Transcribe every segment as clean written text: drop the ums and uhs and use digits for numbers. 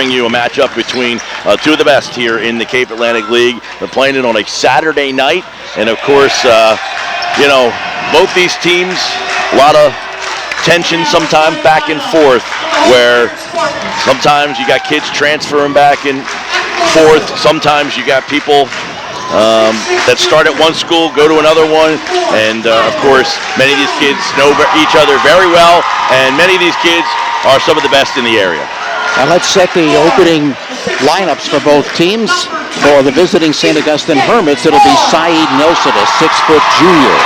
bring you a matchup between two of the best here in the Cape Atlantic League. They're playing it on a Saturday night, and of course, both these teams, a lot of tension sometimes back and forth, where sometimes you got kids transferring back and forth. Sometimes you got people that start at one school, go to another one, and of course, many of these kids know each other very well, and many of these kids are some of the best in the area. And let's set the opening lineups for both teams. For the visiting St. Augustine Hermits, it'll be Saeed Nelson, a 6-foot junior.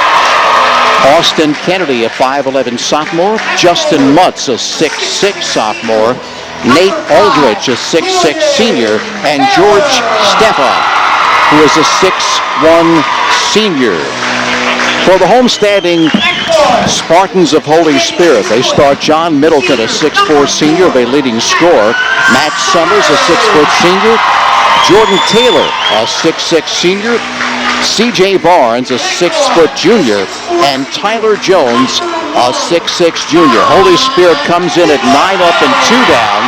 Austin Kennedy, a 5'11 sophomore. Justin Mutz, a 6'6 sophomore. Nate Aldrich, a 6'6 senior. And George Stefan, who is a 6'1 senior. For the homestanding Spartans of Holy Spirit, they start John Middleton, a 6'4 senior, a leading scorer. Matt Summers, a 6-foot senior. Jordan Taylor, a 6'6 senior. C.J. Barnes, a 6-foot junior. And Tyler Jones, a 6'6 junior. Holy Spirit comes in at 9 up and 2 down.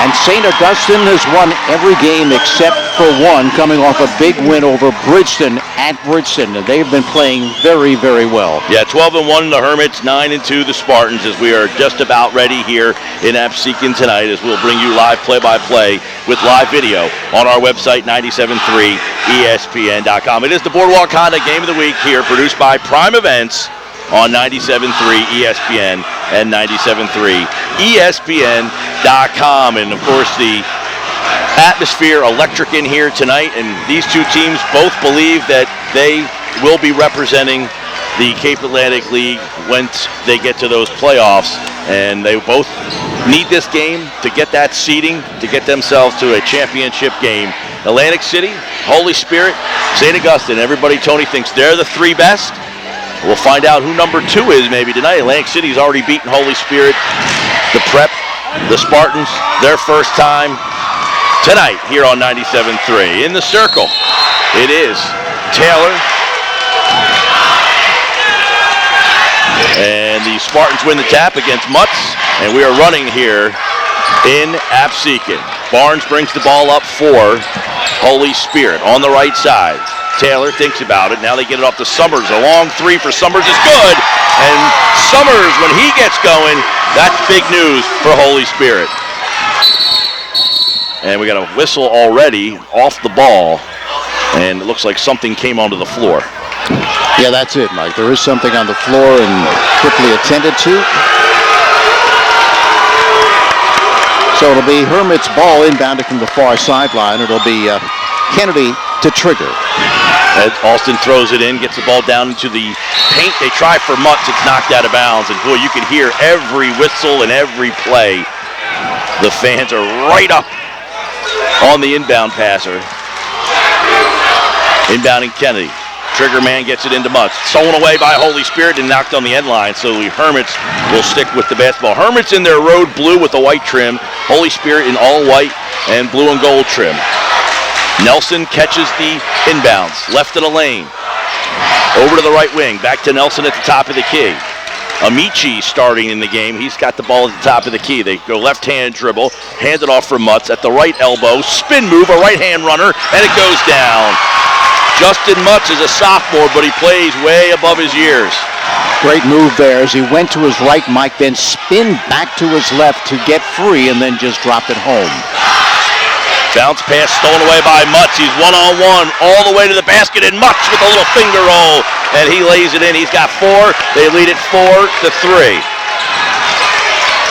And St. Augustine has won every game except for one, coming off a big win over Bridgeton at Bridgeton. And they've been playing very, very well. Yeah, 12-1 the Hermits, 9-2 the Spartans, as we are just about ready here in Absecon tonight, as we'll bring you live play-by-play with live video on our website, 97.3ESPN.com. It is the Boardwalk Honda Game of the Week here, produced by Prime Events on 97.3 ESPN and 97.3 ESPN.com. And, of course, the atmosphere electric in here tonight, and these two teams both believe that they will be representing the Cape Atlantic League once they get to those playoffs, and they both need this game to get that seeding, to get themselves to a championship game. Atlantic City, Holy Spirit, St. Augustine, everybody, Tony, thinks they're the three best. We'll find out who number 2 is maybe tonight. Atlantic City's already beaten Holy Spirit. The Prep, the Spartans, their first time tonight here on 97.3. In the circle, it is Taylor. And the Spartans win the tap against Mutz. And we are running here in Absecon. Barnes brings the ball up for Holy Spirit on the right side. Taylor thinks about it. Now they get it off to Summers. A long three for Summers is good. And Summers, when he gets going, that's big news for Holy Spirit. And we got a whistle already off the ball. And it looks like something came onto the floor. Yeah, that's it, Mike. There is something on the floor and quickly attended to. So it'll be Hermit's ball inbounded from the far sideline. It'll be Kennedy to trigger. As Austin throws it in, gets the ball down into the paint. They try for Mutz. It's knocked out of bounds. And, boy, you can hear every whistle and every play. The fans are right up on the inbound passer. Inbounding Kennedy. Trigger man gets it into Mutz. Stolen away by Holy Spirit and knocked on the end line. So the Hermits will stick with the basketball. Hermits in their road blue with the white trim. Holy Spirit in all white and blue and gold trim. Nelson catches the inbounds, left of the lane. Over to the right wing, back to Nelson at the top of the key. Amici starting in the game. He's got the ball at the top of the key. They go left-hand dribble, hand it off for Mutz at the right elbow. Spin move, a right-hand runner, and it goes down. Justin Mutz is a sophomore, but he plays way above his years. Great move there as he went to his right, Mike, then spin back to his left to get free and then just dropped it home. Bounce pass stolen away by Mutz. He's one-on-one all the way to the basket, and Mutz with a little finger roll, and he lays it in. He's got 4. They lead it 4-3.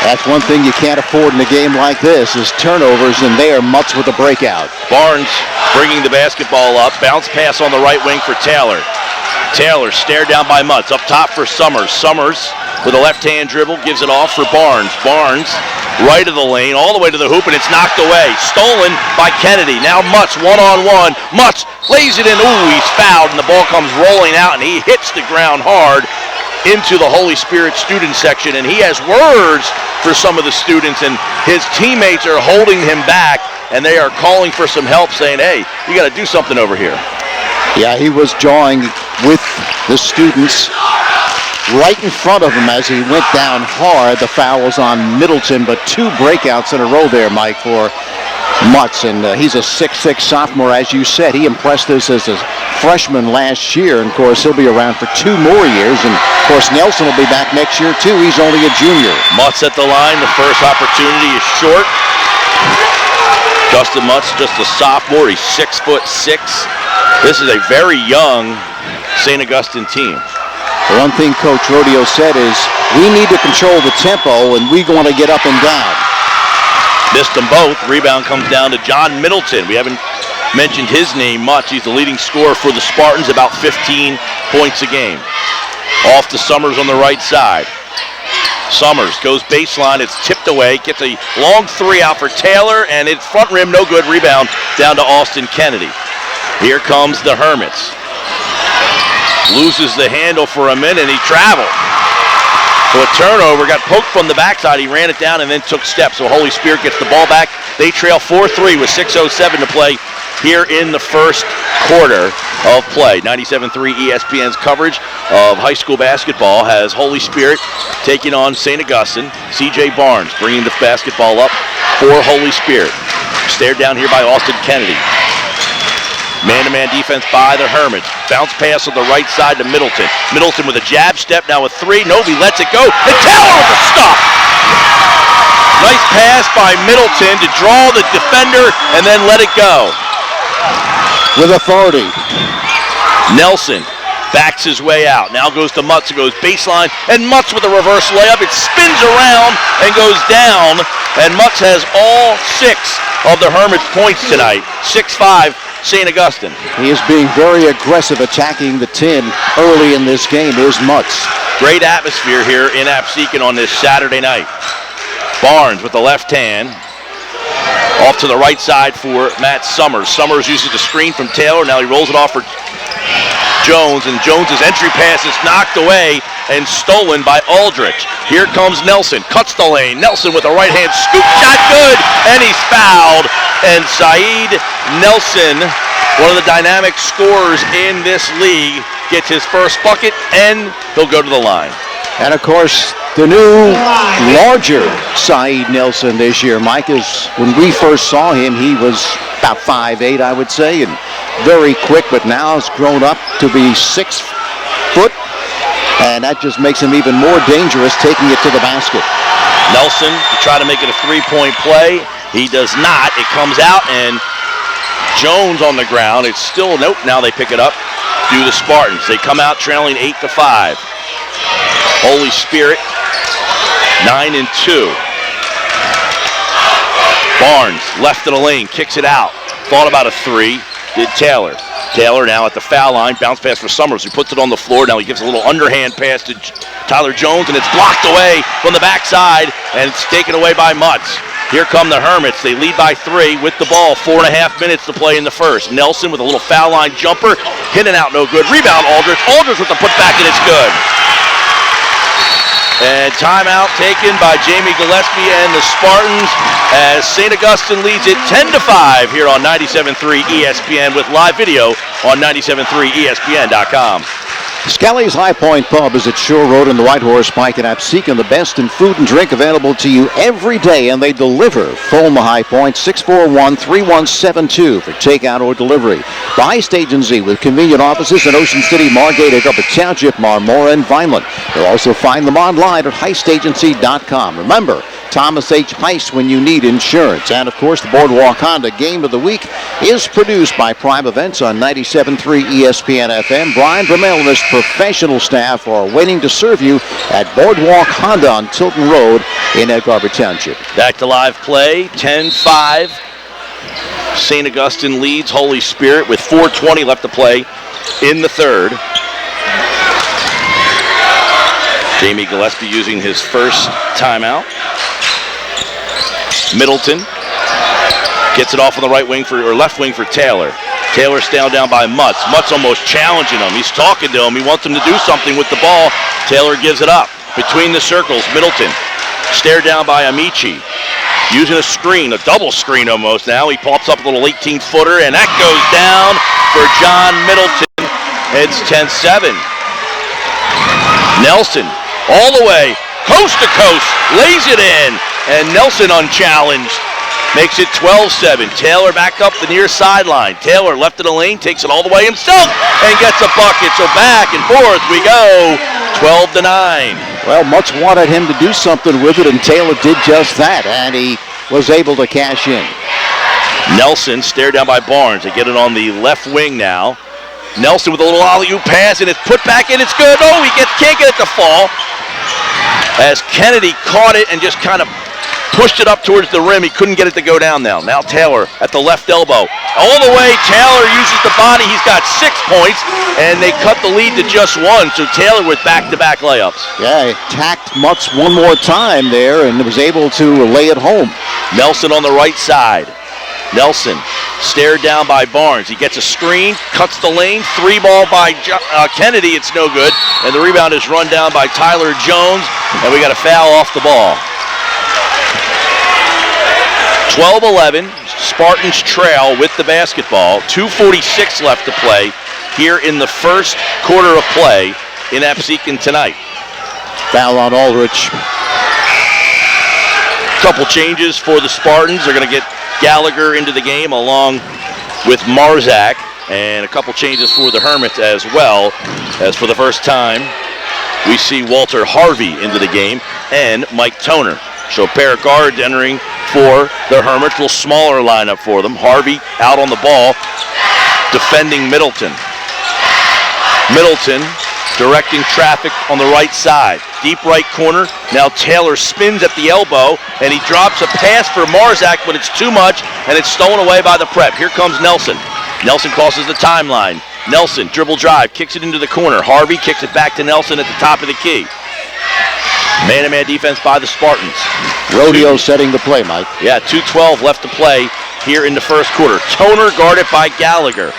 That's one thing you can't afford in a game like this is turnovers, and there Mutz with a breakout. Barnes bringing the basketball up. Bounce pass on the right wing for Taylor. Taylor stared down by Mutz. Up top for Summers. Summers with a left-hand dribble gives it off for Barnes. Barnes right of the lane, all the way to the hoop, and it's knocked away. Stolen by Kennedy. Now Mutz one-on-one. Mutz lays it in. Ooh, he's fouled, and the ball comes rolling out, and he hits the ground hard into the Holy Spirit student section, and he has words for some of the students, and his teammates are holding him back, and they are calling for some help, saying, hey, you got to do something over here. Yeah, he was jawing with the students right in front of him as he went down hard. The foul was on Middleton, but 2 breakouts in a row there, Mike, for Mutz, and he's a 6'6 sophomore, as you said. He impressed us as a freshman last year, and of course he'll be around for 2 more years, and of course Nelson will be back next year too. He's only a junior. Mutz at the line. The first opportunity is short. Justin Mutz, just a sophomore. He's 6'6". This is a very young St. Augustine team. The one thing Coach Rodeo said is, we need to control the tempo, and we want to get up and down. Missed them both. Rebound comes down to John Middleton. We haven't mentioned his name much. He's the leading scorer for the Spartans, about 15 points a game. Off to Summers on the right side. Summers goes baseline. It's tipped away. Gets a long 3 out for Taylor, and it's front rim, no good. Rebound down to Austin Kennedy. Here comes the Hermits. Loses the handle for a minute, and he traveled. So a turnover, got poked from the backside. He ran it down and then took steps. So Holy Spirit gets the ball back. They trail 4-3 with 6:07 to play here in the first quarter of play. 97.3 ESPN's coverage of high school basketball has Holy Spirit taking on St. Augustine. C.J. Barnes bringing the basketball up for Holy Spirit. Stared down here by Austin Kennedy. Man-to-man defense by the Hermits. Bounce pass on the right side to Middleton. Middleton with a jab step, now with 3. Novi lets it go, and Taylor with the stop. Nice pass by Middleton to draw the defender and then let it go. With authority. Nelson backs his way out. Now goes to Mutz, goes baseline, and Mutz with a reverse layup. It spins around and goes down, and Mutz has all 6 of the Hermits' points tonight. 6-5. St. Augustine. He is being very aggressive, attacking the 10 early in this game. Here's Mutz. Great atmosphere here in Absecon on this Saturday night. Barnes with the left hand. Off to the right side for Matt Summers. Summers uses the screen from Taylor. Now he rolls it off for Jones, and Jones's entry pass is knocked away and stolen by Aldrich. Here comes Nelson, cuts the lane. Nelson with a right hand scoop shot, good, and he's fouled. And Saeed Nelson, one of the dynamic scorers in this league, gets his first bucket, and he'll go to the line. And of course, the new, larger Saeed Nelson this year, Mike, is when we first saw him, he was about 5'8", I would say, and very quick, but now has grown up to be 6 foot, and that just makes him even more dangerous taking it to the basket. Nelson to try to make it a 3-point play. He does not. It comes out, and Jones on the ground. It's still, nope, now they pick it up. Do the Spartans. They come out trailing 8-5. Holy Spirit, 9-2. Barnes, left of the lane, kicks it out. Thought about a 3, did Taylor. Taylor now at the foul line, bounce pass for Summers, who puts it on the floor. Now he gives a little underhand pass to Tyler Jones, and it's blocked away from the backside, and it's taken away by Mutz. Here come the Hermits. They lead by 3 with the ball. 4.5 minutes to play in the first. Nelson with a little foul line jumper. Hitting out, no good. Rebound, Aldrich. Aldrich with the putback, and it's good. And timeout taken by Jamie Gillespie and the Spartans as St. Augustine leads it 10-5 here on 97.3 ESPN with live video on 97.3ESPN.com. Skelly's High Point Pub is at Shore Road and the White Horse Pike in Absecon. The best in food and drink available to you every day, and they deliver. Phone the High Point, 641-3172 for takeout or delivery. The Heist Agency with convenient offices in Ocean City, Margate, Augusta Township, Marmora, and Vineland. You'll also find them online at heistagency.com. Remember, Thomas H. Heist when you need insurance. And, of course, the Boardwalk Honda Game of the Week is produced by Prime Events on 97.3 ESPN FM. Brian Vermel and his professional staff are waiting to serve you at Boardwalk Honda on Tilton Road in Egg Harbor Township. Back to live play, 10-5. St. Augustine leads Holy Spirit with 4:20 left to play in the third. Jamie Gillespie using his first timeout. Middleton gets it off on the right wing or left wing for Taylor. Taylor down by Mutz. Mutz almost challenging him. He's talking to him. He wants him to do something with the ball. Taylor gives it up. Between the circles, Middleton stared down by Amici. Using a screen, a double screen almost now. He pops up a little 18-footer, and that goes down for John Middleton. It's 10-7. Nelson all the way, coast to coast, lays it in, and Nelson unchallenged makes it 12-7. Taylor back up the near sideline. Taylor left of the lane, takes it all the way himself, and gets a bucket. So back and forth we go, 12-9. Well, Mutz wanted him to do something with it, and Taylor did just that, and he was able to cash in. Nelson stared down by Barnes. They get it on the left wing now. Nelson with a little alley-oop pass, and it's put back in. It's good. Oh, can't get it to fall. As Kennedy caught it and just kind of pushed it up towards the rim. He couldn't get it to go down now. Now Taylor at the left elbow. All the way, Taylor uses the body. He's got 6 points, and they cut the lead to just 1. So Taylor with back-to-back layups. Yeah, he tacked Mutz one more time there and was able to lay it home. Nelson on the right side. Nelson stared down by Barnes. He gets a screen, cuts the lane, 3-ball by Kennedy. It's no good. And the rebound is run down by Tyler Jones, and we got a foul off the ball. 12-11, Spartans trail with the basketball. 2:46 left to play here in the first quarter of play in Absecon tonight. Foul on Aldrich. Couple changes for the Spartans. They're going to get Gallagher into the game along with Marzak, and a couple changes for the Hermits as well, as for the first time we see Walter Harvey into the game and Mike Toner. So a pair of guards entering for the Hermits, a little smaller lineup for them. Harvey out on the ball, defending Middleton. Middleton directing traffic on the right side. Deep right corner. Now Taylor spins at the elbow, and he drops a pass for Marzak, but it's too much, and it's stolen away by the prep. Here comes Nelson. Nelson crosses the timeline. Nelson, dribble drive, kicks it into the corner. Harvey kicks it back to Nelson at the top of the key. Man-to-man defense by the Spartans. Rodeo setting the play, Mike. Yeah, 2:12 left to play here in the first quarter. Toner guarded by Gallagher.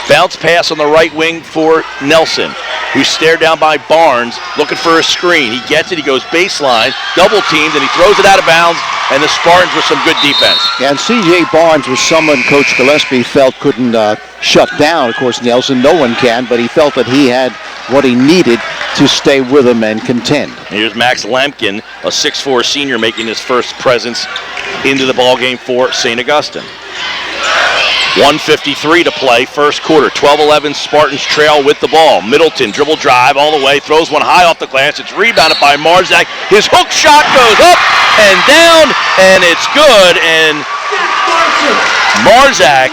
Bounce pass on the right wing for Nelson, who's stared down by Barnes, looking for a screen. He gets it, he goes baseline, double teamed, and he throws it out of bounds, and the Spartans with some good defense. Yeah, and C.J. Barnes was someone Coach Gillespie felt couldn't shut down. Of course, Nelson, no one can, but he felt that he had what he needed to stay with him and contend. Here's Max Lampkin, a 6'4 senior, making his first presence into the ballgame for St. Augustine. 1:53 to play, first quarter. 12-11 Spartans trail with the ball. Middleton dribble drive all the way, throws one high off the glass. It's rebounded by Marzak. His hook shot goes up and down, and it's good. And Marzak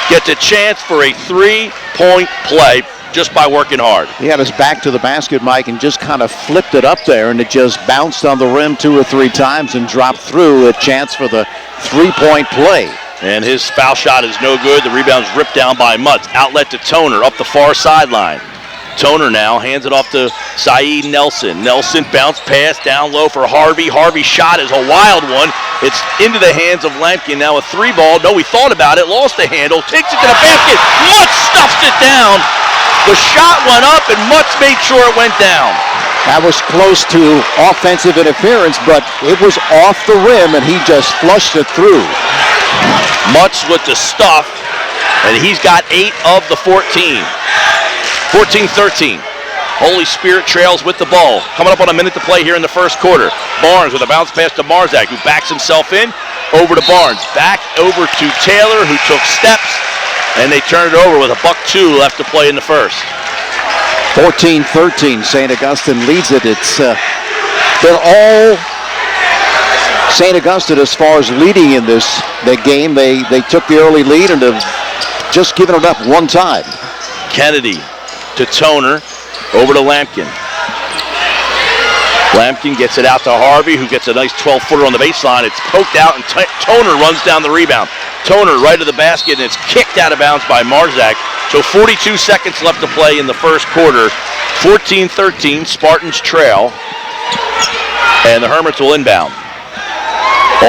gets a chance for a 3-point play just by working hard. He had his back to the basket, Mike, and just kind of flipped it up there, and it just bounced on the rim 2 or 3 times and dropped through. A chance for the 3-point play. And his foul shot is no good. The rebound's ripped down by Mutz. Outlet to Toner up the far sideline. Toner now hands it off to Saeed Nelson. Nelson bounce pass down low for Harvey. Harvey's shot is a wild one. It's into the hands of Lampkin. Now a 3-ball. No, he thought about it, lost the handle, takes it to the basket. Mutz stuffs it down. The shot went up, and Mutz made sure it went down. That was close to offensive interference, but it was off the rim, and he just flushed it through. Mutz with the stuff, and he's got 8 of the 14. 14-13. Holy Spirit trails with the ball. Coming up on a minute to play here in the first quarter. Barnes with a bounce pass to Marzak, who backs himself in. Over to Barnes. Back over to Taylor, who took steps, and they turn it over with a $1:02 left to play in the first. 14-13. St. Augustine leads it. They're all St. Augustine as far as leading in the game. They took the early lead and have just given it up one time. Kennedy to Toner, over to Lampkin. Lampkin gets it out to Harvey, who gets a nice 12-footer on the baseline. It's poked out, and Toner runs down the rebound. Toner right to the basket, and it's kicked out of bounds by Marzak. So 42 seconds left to play in the first quarter. 14-13, Spartans trail, and the Hermits will inbound.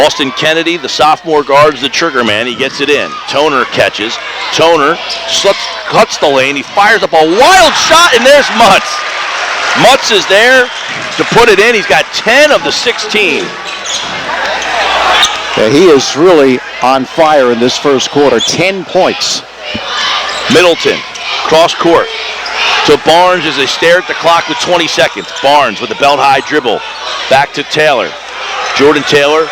Austin Kennedy, the sophomore, guards the trigger man. He gets it in. Toner catches. Toner cuts the lane. He fires up a wild shot, and there's Mutz. Mutz is there to put it in. He's got 10 of the 16. Yeah, he is really on fire in this first quarter. 10 points. Middleton, cross court to Barnes as they stare at the clock with 20 seconds. Barnes with the belt-high dribble. Back to Taylor. Jordan Taylor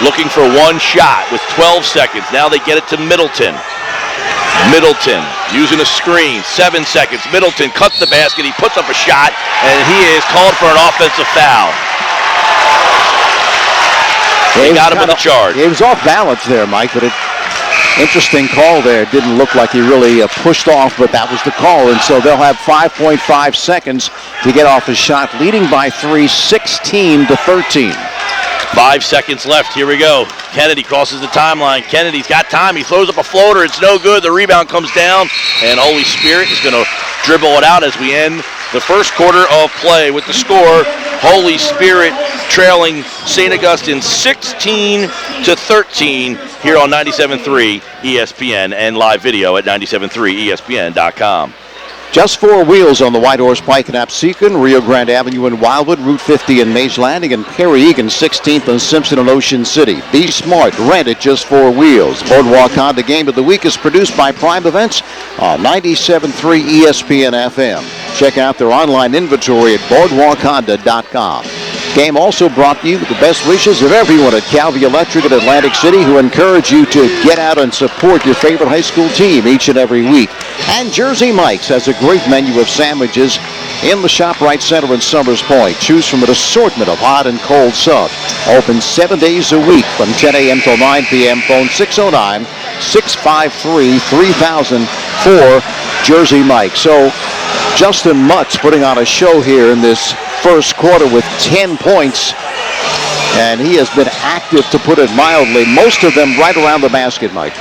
looking for one shot with 12 seconds. Now they get it to Middleton. Middleton using a screen, 7 seconds. Middleton cuts the basket, he puts up a shot, and he is called for an offensive foul. They got him with a charge. He was off balance there, Mike, but interesting call there. Didn't look like he really pushed off, but that was the call, and so they'll have 5.5 seconds to get off his shot, leading by 3, 16-13. 5 seconds left. Here we go. Kennedy crosses the timeline. Kennedy's got time. He throws up a floater. It's no good. The rebound comes down, and Holy Spirit is going to dribble it out as we end the first quarter of play with the score. Holy Spirit trailing St. Augustine 16-13 here on 97.3 ESPN and live video at 97.3ESPN.com. Just four wheels on the White Horse Pike in Absecon, Rio Grande Avenue in Wildwood, Route 50 in Mays Landing, and Perry Egan 16th and Simpson in Ocean City. Be smart, rent at Just Four Wheels. Boardwalk Honda Game of the Week is produced by Prime Events on 97.3 ESPN FM. Check out their online inventory at boardwalkhonda.com. Game also brought to you with the best wishes of everyone at Calvi Electric in Atlantic City, who encourage you to get out and support your favorite high school team each and every week. And Jersey Mike's has a great menu of sandwiches in the ShopRite Center in Summers Point. Choose from an assortment of hot and cold subs. Open 7 days a week from 10 a.m. till 9 p.m. Phone 609-653-3000 for Jersey Mike. So Justin Mutz putting on a show here in this first quarter with 10 points, and he has been active, to put it mildly, most of them right around the basket, Mike.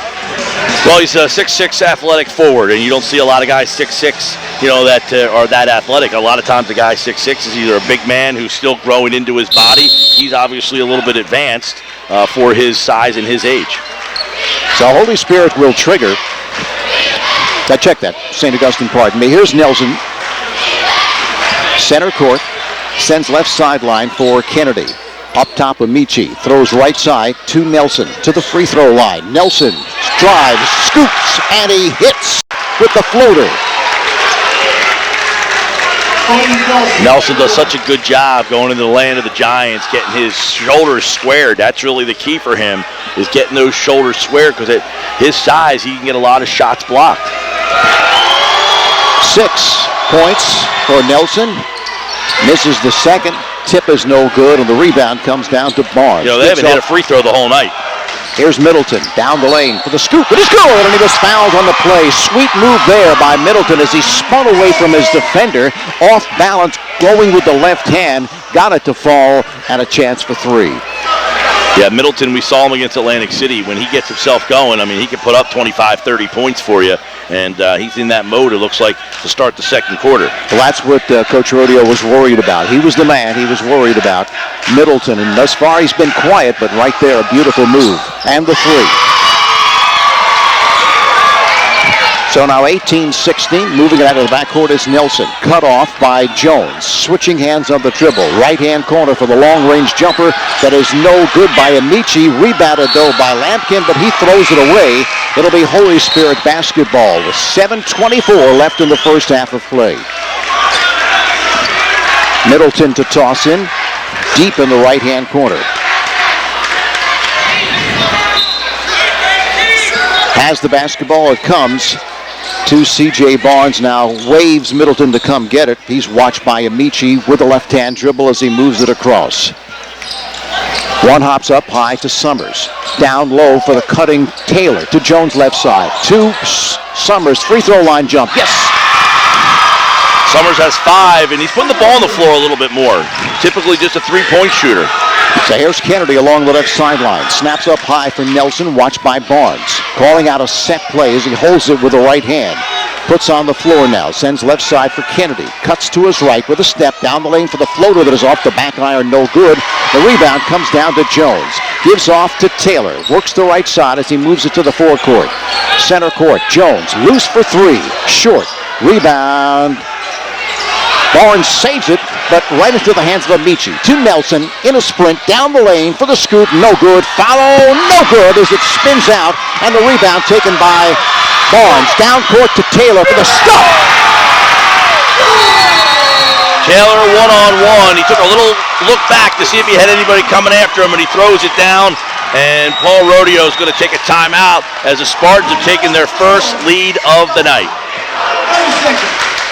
Well, he's a 6'6" athletic forward, and you don't see a lot of guys 6'6", that are that athletic. A lot of times the guy 6'6" is either a big man who's still growing into his body. He's obviously a little bit advanced for his size and his age. So Holy Spirit will trigger. Check that. St. Augustine, pardon me. Here's Nelson. Center court. Sends left sideline for Kennedy. Up top, Amici throws right side to Nelson to the free throw line. Nelson drives, scoops, and he hits with the floater. Nelson does such a good job going into the land of the Giants, getting his shoulders squared. That's really the key for him, is getting those shoulders squared, because at his size, he can get a lot of shots blocked. 6 points for Nelson. Misses the second. Tip is no good, and the rebound comes down to Barnes. They haven't hit a free throw the whole night. Here's Middleton down the lane for the scoop. It is good, and he was fouled on the play. Sweet move there by Middleton as he spun away from his defender. Off balance, going with the left hand. Got it to fall, and a chance for three. Yeah, Middleton, we saw him against Atlantic City. When he gets himself going, he can put up 25, 30 points for you. And he's in that mode, it looks like, to start the second quarter. Well, that's what Coach Rodeo was worried about. He was the man he was worried about, Middleton. And thus far, he's been quiet, but right there, a beautiful move. And the three. So now 18-16, moving it out of the backcourt is Nelson. Cut off by Jones. Switching hands on the dribble. Right-hand corner for the long-range jumper. That is no good by Amici. Rebounded, though, by Lampkin, but he throws it away. It'll be Holy Spirit basketball with 7:24 left in the first half of play. Middleton to toss in. Deep in the right-hand corner. Has the basketball. It comes to C.J. Barnes now, waves Middleton to come get it. He's watched by Amici with a left-hand dribble as he moves it across. One hops up high to Summers. Down low for the cutting Taylor to Jones left side. To Summers, free throw line jump. Yes! Summers has 5, and he's putting the ball on the floor a little bit more. Typically just a three-point shooter. So here's Kennedy along the left sideline. Snaps up high for Nelson, watched by Barnes. Calling out a set play as he holds it with the right hand. Puts on the floor now. Sends left side for Kennedy. Cuts to his right with a step down the lane for the floater that is off the back iron. No good. The rebound comes down to Jones. Gives off to Taylor. Works the right side as he moves it to the forecourt. Center court. Jones loose for three. Short. Rebound. Barnes saves it, but right into the hands of Amici. To Nelson in a sprint down the lane for the scoop. No good. Follow. No good as it spins out. And the rebound taken by Barnes. Down court to Taylor for the stop. Taylor one-on-one. He took a little look back to see if he had anybody coming after him, and he throws it down And Paul Rodeo is going to take a timeout as the Spartans have taken their first lead of the night.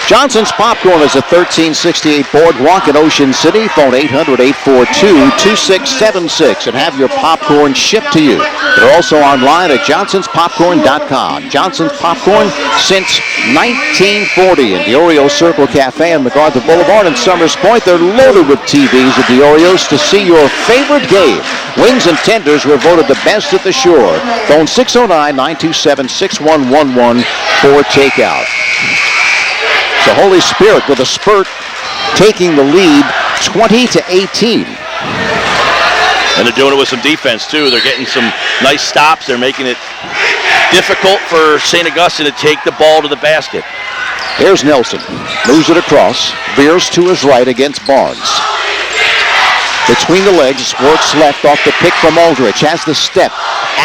Johnson's Popcorn is at 1368 Boardwalk in Ocean City. Phone 800-842-2676 and have your popcorn shipped to you. They're also online at johnsonspopcorn.com. Johnson's Popcorn since 1940 in Diorio Circle Cafe on MacArthur Boulevard in Summers Point. They're loaded with TVs at Diorio's to see your favorite game. Wings and tenders were voted the best at the shore. Phone 609-927-6111 for takeout. The Holy Spirit with a spurt taking the lead 20-18. And they're doing it with some defense too. They're getting some nice stops. They're making it difficult for St. Augustine to take the ball to the basket. Here's Nelson. Moves it across. Veers to his right against Barnes. Between the legs, works left off the pick from Aldrich. Has the step.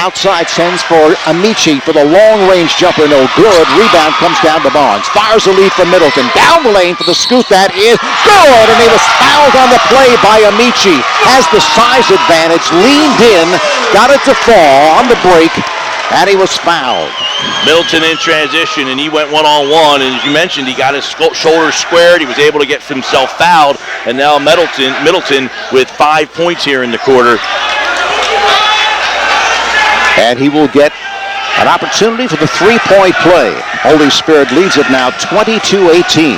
Outside sends for Amici for the long-range jumper. No good. Rebound comes down to Barnes. Fires the lead from Middleton. Down the lane for the scoop. That is good. And he was fouled on the play by Amici. Has the size advantage. Leaned in. Got it to fall on the break. And he was fouled. Middleton in transition, and he went one-on-one. And as you mentioned, he got his shoulders squared. He was able to get himself fouled. And now Middleton with 5 points here in the quarter. And he will get an opportunity for the three-point play. Holy Spirit leads it now 22-18.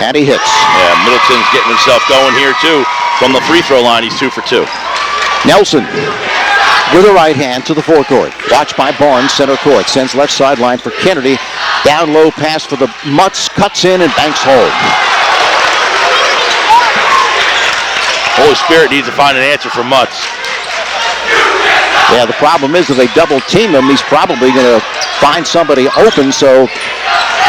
And he hits. Yeah, Middleton's getting himself going here, too. From the free throw line, he's 2 for 2. Nelson with a right hand to the forecourt. Watched by Barnes, center court. Sends left sideline for Kennedy. Down low pass for the Mutts. Cuts in and banks home. Holy Spirit needs to find an answer for Mutts. Yeah, the problem is if they double team him, he's probably going to find somebody open, so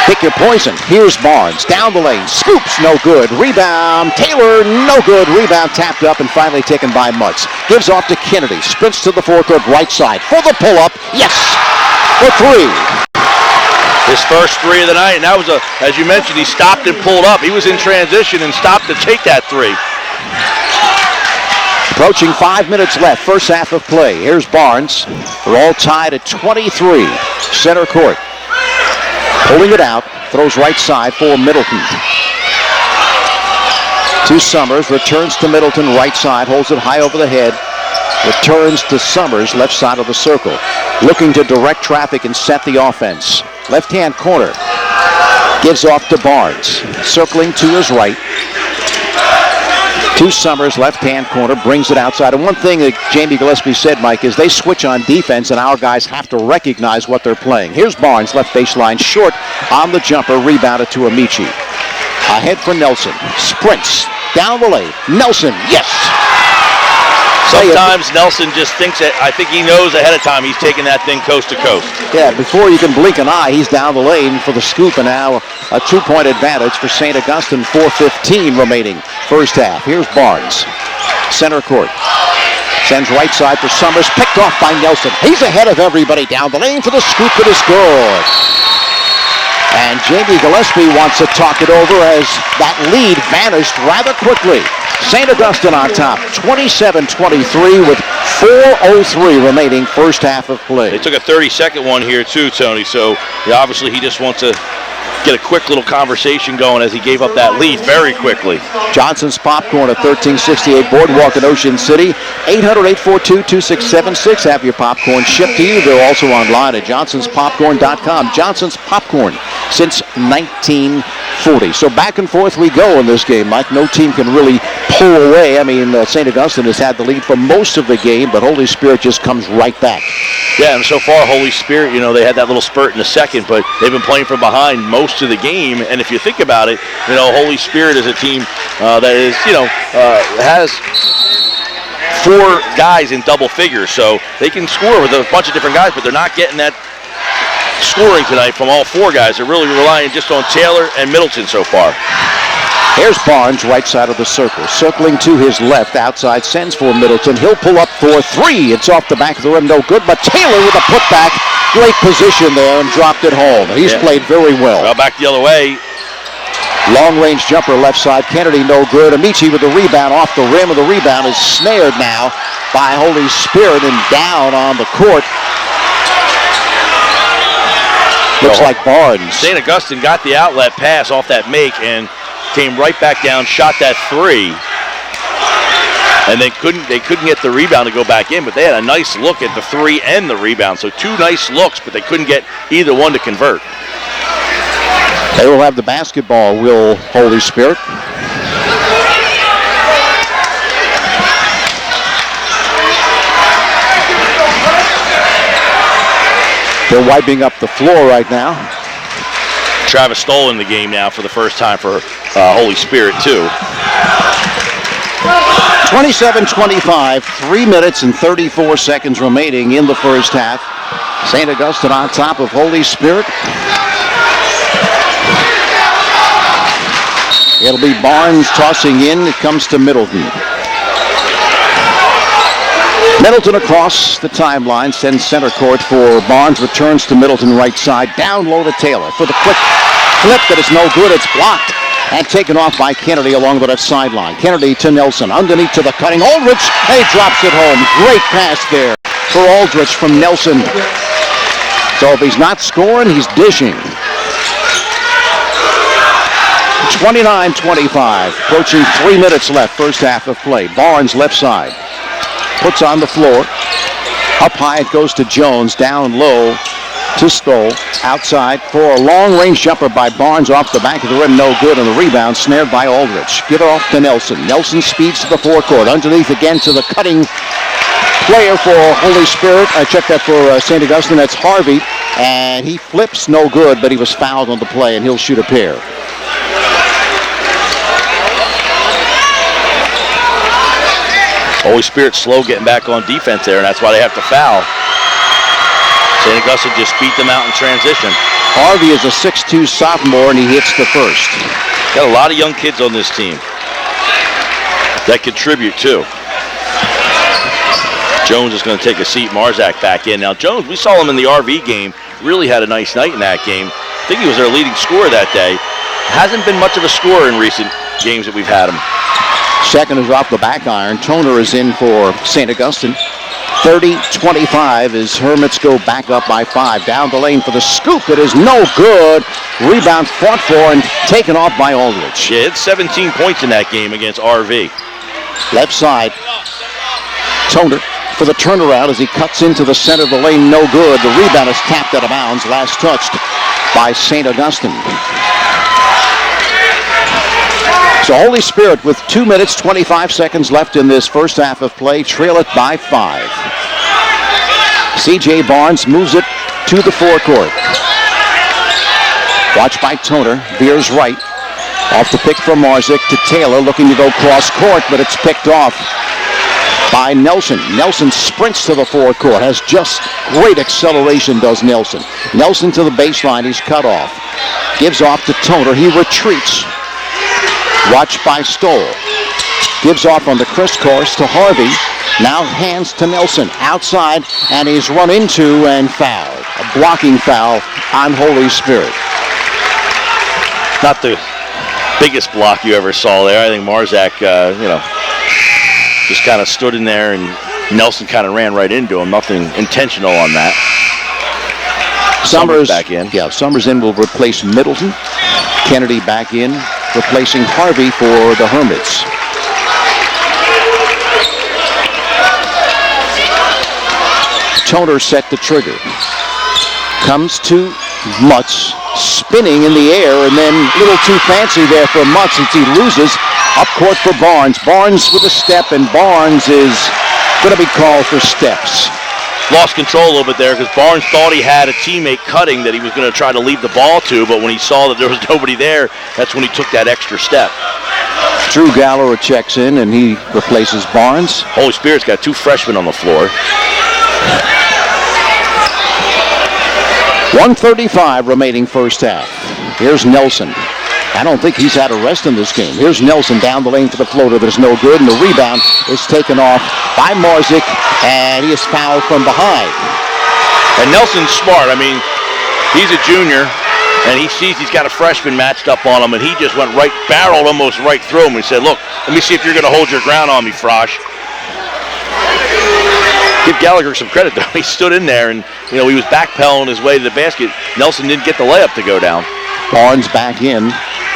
pick your poison. Here's Barnes, down the lane, scoops, no good. Rebound, Taylor, no good. Rebound tapped up and finally taken by Mutts. Gives off to Kennedy, sprints to the forecourt right side for the pull-up. Yes, for three. His first three of the night, and that was, as you mentioned, he stopped and pulled up. He was in transition and stopped to take that three. Approaching 5 minutes left, first half of play. Here's Barnes. They're all tied at 23. Center court. Pulling it out. Throws right side for Middleton. To Summers. Returns to Middleton. Right side. Holds it high over the head. Returns to Summers. Left side of the circle. Looking to direct traffic and set the offense. Left-hand corner. Gives off to Barnes. Circling to his right. To Summers, left-hand corner, brings it outside. And one thing that Jamie Gillespie said, Mike, is they switch on defense, and our guys have to recognize what they're playing. Here's Barnes, left baseline, short on the jumper, rebounded to Amici. Ahead for Nelson, sprints down the lane. Nelson, yes! Sometimes Nelson just thinks that, I think he knows ahead of time he's taking that thing coast to coast. Yeah, before you can blink an eye, he's down the lane for the scoop, and now a 2-point advantage for St. Augustine, 4:15 remaining first half. Here's Barnes, center court. Sends right side for Summers, picked off by Nelson. He's ahead of everybody down the lane for the scoop to the score. And Jamie Gillespie wants to talk it over as that lead vanished rather quickly. St. Augustine on top, 27-23 with 4:03 remaining first half of play. They took a 30-second one here too, Tony, so obviously he just wants to get a quick little conversation going as he gave up that lead very quickly. Johnson's Popcorn at 1368 Boardwalk in Ocean City. 800-842-2676. Have your popcorn shipped to you. They're also online at johnsonspopcorn.com. Johnson's Popcorn since 1940. So back and forth we go in this game, Mike. No team can really pull away. I mean, St. Augustine has had the lead for most of the game, but Holy Spirit just comes right back. Yeah, and so far, Holy Spirit, they had that little spurt in the second, but they've been playing from behind most of the game. And if you think about it, Holy Spirit is a team that is, has 4 guys in double figures, so they can score with a bunch of different guys, but they're not getting that scoring tonight from all 4 guys. They're really relying just on Taylor and Middleton so far. Here's Barnes, right side of the circle. Circling to his left, outside, sends for Middleton. He'll pull up for 3. It's off the back of the rim, no good, but Taylor with a putback. Great position there and dropped it home. He's played very well. Well, back the other way. Long-range jumper left side. Kennedy no good. Amici with the rebound off the rim, and the rebound is snared now by Holy Spirit and down on the court. Looks like Barnes. St. Augustine got the outlet pass off that make and came right back down, shot that three. And they couldn't get the rebound to go back in, but they had a nice look at the three and the rebound. So two nice looks, but they couldn't get either one to convert. They will have the basketball, will Holy Spirit. They're wiping up the floor right now. Travis Stoll in the game now for the first time for Holy Spirit, too. 27-25, 3 minutes and 34 seconds remaining in the first half. St. Augustine on top of Holy Spirit. It'll be Barnes tossing in. It comes to Middleton. Middleton across the timeline, sends center court for Barnes, returns to Middleton right side, down low to Taylor for the quick flip that is no good. It's blocked and taken off by Kennedy along the left sideline. Kennedy to Nelson, underneath to the cutting Aldrich, and he drops it home. Great pass there for Aldrich from Nelson. So if he's not scoring, he's dishing. 29-25, approaching 3 minutes left, first half of play. Barnes left side, puts on the floor. Up high it goes to Jones, down low to Stoll, outside for a long-range jumper by Barnes off the back of the rim, no good, and the rebound snared by Aldrich. Give it off to Nelson. Nelson speeds to the forecourt, underneath again to the cutting player for Holy Spirit. I checked that for St. Augustine, that's Harvey, and he flips, no good, but he was fouled on the play, and he'll shoot a pair. Holy Spirit slow getting back on defense there, and that's why they have to foul. St. Augustine just beat them out in transition. Harvey is a 6'2 sophomore, and he hits the first. Got a lot of young kids on this team that contribute, too. Jones is going to take a seat. Marzak back in. Now, Jones, we saw him in the RV game. Really had a nice night in that game. I think he was their leading scorer that day. Hasn't been much of a scorer in recent games that we've had him. Second is off the back iron. Toner is in for St. Augustine. 30-25 as Hermits go back up by 5. Down the lane for the scoop. It is no good. Rebound fought for and taken off by Aldrich. Yeah, it's 17 points in that game against RV. Left side. Toner for the turnaround as he cuts into the center of the lane. No good. The rebound is tapped out of bounds. Last touched by St. Augustine. So Holy Spirit with 2 minutes, 25 seconds left in this first half of play, trail it by 5. C.J. Barnes moves it to the forecourt. Watched by Toner, veers right. Off the pick from Marzik to Taylor, looking to go cross court, but it's picked off by Nelson. Nelson sprints to the forecourt, has just great acceleration, does Nelson. Nelson to the baseline, he's cut off. Gives off to Toner, he retreats. Watched by Stoll. Gives off on the crisscross to Harvey. Now hands to Nelson. Outside, and he's run into and fouled. A blocking foul on Holy Spirit. Not the biggest block you ever saw there. I think Marzak, just kind of stood in there, and Nelson kind of ran right into him. Nothing intentional on that. Summers back in. Yeah, Summers in will replace Middleton. Kennedy back in, replacing Harvey for the Hermits. Toner set the trigger. Comes to Mutz, spinning in the air, and then a little too fancy there for Mutz as he loses. Up court for Barnes. Barnes with a step, and Barnes is going to be called for steps. Lost control a little bit there because Barnes thought he had a teammate cutting that he was going to try to leave the ball to, but when he saw that there was nobody there, that's when he took that extra step. Drew Gallagher checks in, and he replaces Barnes. Holy Spirit's got two freshmen on the floor. 1:35 remaining first half. Here's Nelson. I don't think he's had a rest in this game. Here's Nelson down the lane for the floater. There's no good, and the rebound is taken off by Marzik, and he is fouled from behind. And Nelson's smart. I mean, he's a junior, and he sees he's got a freshman matched up on him, and he just went right, barreled almost right through him. He said, look, let me see if you're going to hold your ground on me, Frosh. Give Gallagher some credit, though. He stood in there, and, he was backpedaling his way to the basket. Nelson didn't get the layup to go down. Barnes back in,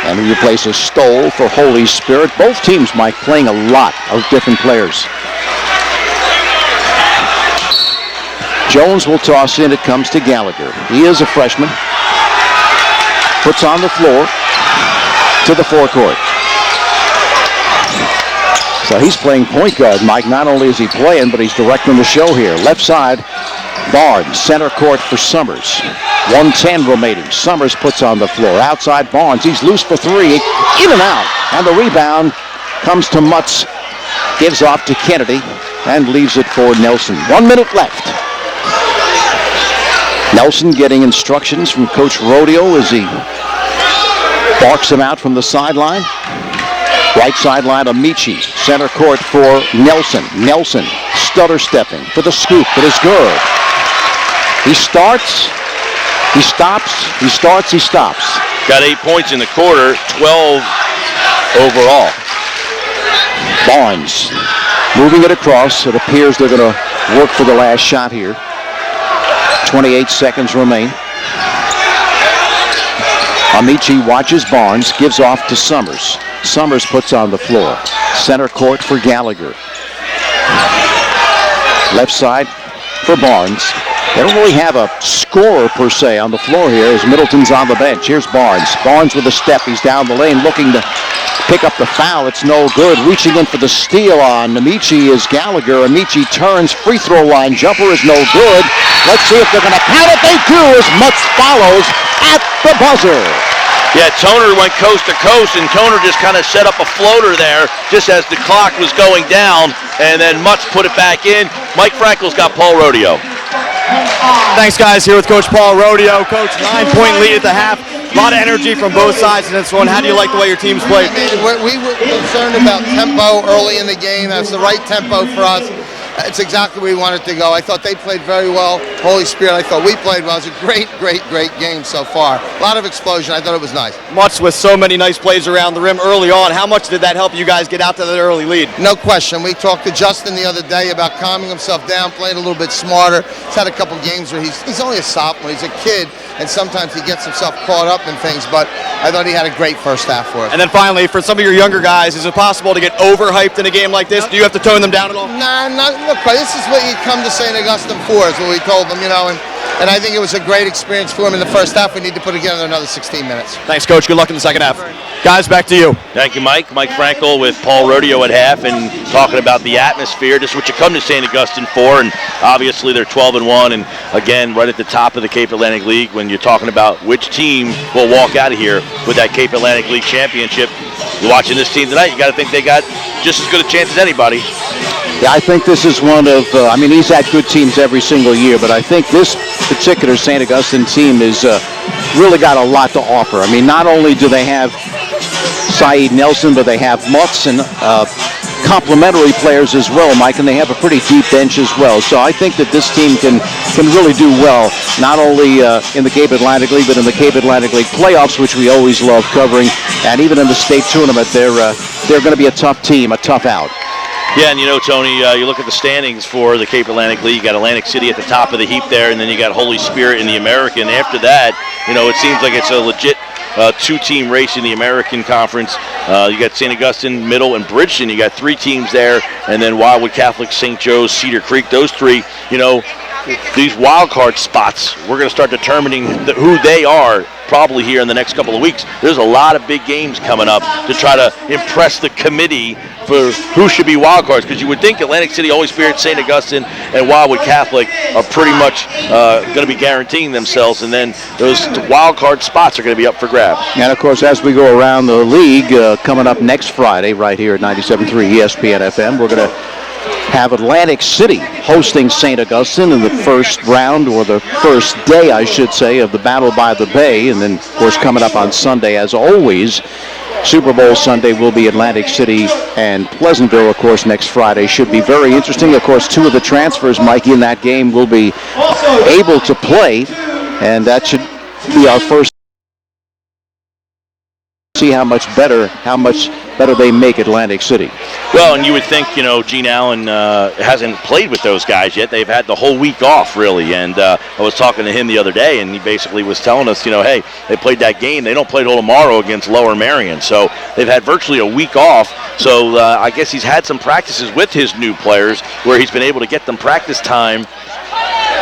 and he replaces Stoll for Holy Spirit. Both teams, Mike, playing a lot of different players. Jones will toss in. It comes to Gallagher. He is a freshman. Puts on the floor to the forecourt. So he's playing point guard, Mike. Not only is he playing, but he's directing the show here. Left side, Barnes, center court for Summers. 1:10 remaining. Summers puts on the floor. Outside Barnes. He's loose for three. In and out. And the rebound comes to Mutz. Gives off to Kennedy and leaves it for Nelson. 1 minute left. Nelson getting instructions from Coach Rodeo as he barks him out from the sideline. Right sideline, Amici. Center court for Nelson. Nelson stutter stepping for the scoop, but is good. He starts. He stops. He starts. He stops. Got 8 points in the quarter, 12 overall. Barnes moving it across. It appears they're going to work for the last shot here. 28 seconds remain. Amici watches Barnes, gives off to Summers. Summers puts on the floor. Center court for Gallagher. Left side for Barnes. They don't really have a scorer per se on the floor here as Middleton's on the bench. Here's Barnes. Barnes with a step. He's down the lane looking to pick up the foul. It's no good. Reaching in for the steal on Amici is Gallagher. Amici turns. Free throw line jumper is no good. Let's see if they're going to count it. They do as Mutz follows at the buzzer. Yeah, Toner went coast to coast, and Toner just kind of set up a floater there just as the clock was going down, and then Mutz put it back in. Mike Frankel's got Paul Rodeo. Thanks, guys. Here with Coach Paul Rodeo. Coach, 9-point lead at the half. A lot of energy from both sides in this one. How do you like the way your teams played? We were concerned about tempo early in the game. That's the right tempo for us. It's exactly where we wanted to go. I thought they played very well. Holy Spirit, I thought we played well. It was a great, great, great game so far. A lot of explosion. I thought it was nice. Mutz with so many nice plays around the rim early on. How much did that help you guys get out to that early lead? No question. We talked to Justin the other day about calming himself down, playing a little bit smarter. He's had a couple games where he's only a sophomore. He's a kid, and sometimes he gets himself caught up in things, but I thought he had a great first half for us. And then finally, for some of your younger guys, is it possible to get overhyped in a game like this? Do you have to tone them down at all? Nah, look, this is what you come to St. Augustine for, is what we told them, and I think it was a great experience for him in the first half. We need to put together another 16 minutes. Thanks, Coach. Good luck in the second half. Guys, back to you. Thank you, Mike. Mike Frankel with Paul Rodeo at half and talking about the atmosphere, just what you come to St. Augustine for, and obviously they're 12-1, and again, right at the top of the Cape Atlantic League when you're talking about which team will walk out of here with that Cape Atlantic League championship. You're watching this team tonight, you got to think they got just as good a chance as anybody. Yeah, I think this is one of, he's had good teams every single year, but I think this particular St. Augustine team has really got a lot to offer. I mean, not only do they have Saeed Nelson, but they have Mutz and complementary players as well, Mike, and they have a pretty deep bench as well. So I think that this team can really do well, not only in the Cape Atlantic League, but in the Cape Atlantic League playoffs, which we always love covering, and even in the state tournament, they're going to be a tough team, a tough out. Yeah, and Tony, you look at the standings for the Cape Atlantic League. You got Atlantic City at the top of the heap there, and then you got Holy Spirit in the American. After that, it seems like it's a legit two-team race in the American Conference. You got St. Augustine, Middle, and Bridgeton. You got three teams there, and then Wildwood Catholic, St. Joe's, Cedar Creek. Those three, these wild card spots, we're going to start determining who they are probably here in the next couple of weeks. There's a lot of big games coming up to try to impress the committee for who should be wild cards, because you would think Atlantic City, Holy Spirit, St. Augustine, and Wildwood Catholic are pretty much going to be guaranteeing themselves, and then those wild card spots are going to be up for grabs. And of course, as we go around the league, coming up next Friday right here at 97.3 ESPN FM, we're going to have Atlantic City hosting St. Augustine in the first round, or the first day, I should say, of the Battle by the Bay. And then, of course, coming up on Sunday, as always, Super Bowl Sunday will be Atlantic City and Pleasantville, of course, next Friday. Should be very interesting. Of course, two of the transfers, Mikey, in that game will be able to play, and that should be our first. See how much better, how much better they make Atlantic City. Well, and you would think, Gene Allen hasn't played with those guys yet. They've had the whole week off, really. And I was talking to him the other day, and he basically was telling us, hey, they played that game. They don't play till tomorrow against Lower Merion. So they've had virtually a week off. So I guess he's had some practices with his new players where he's been able to get them practice time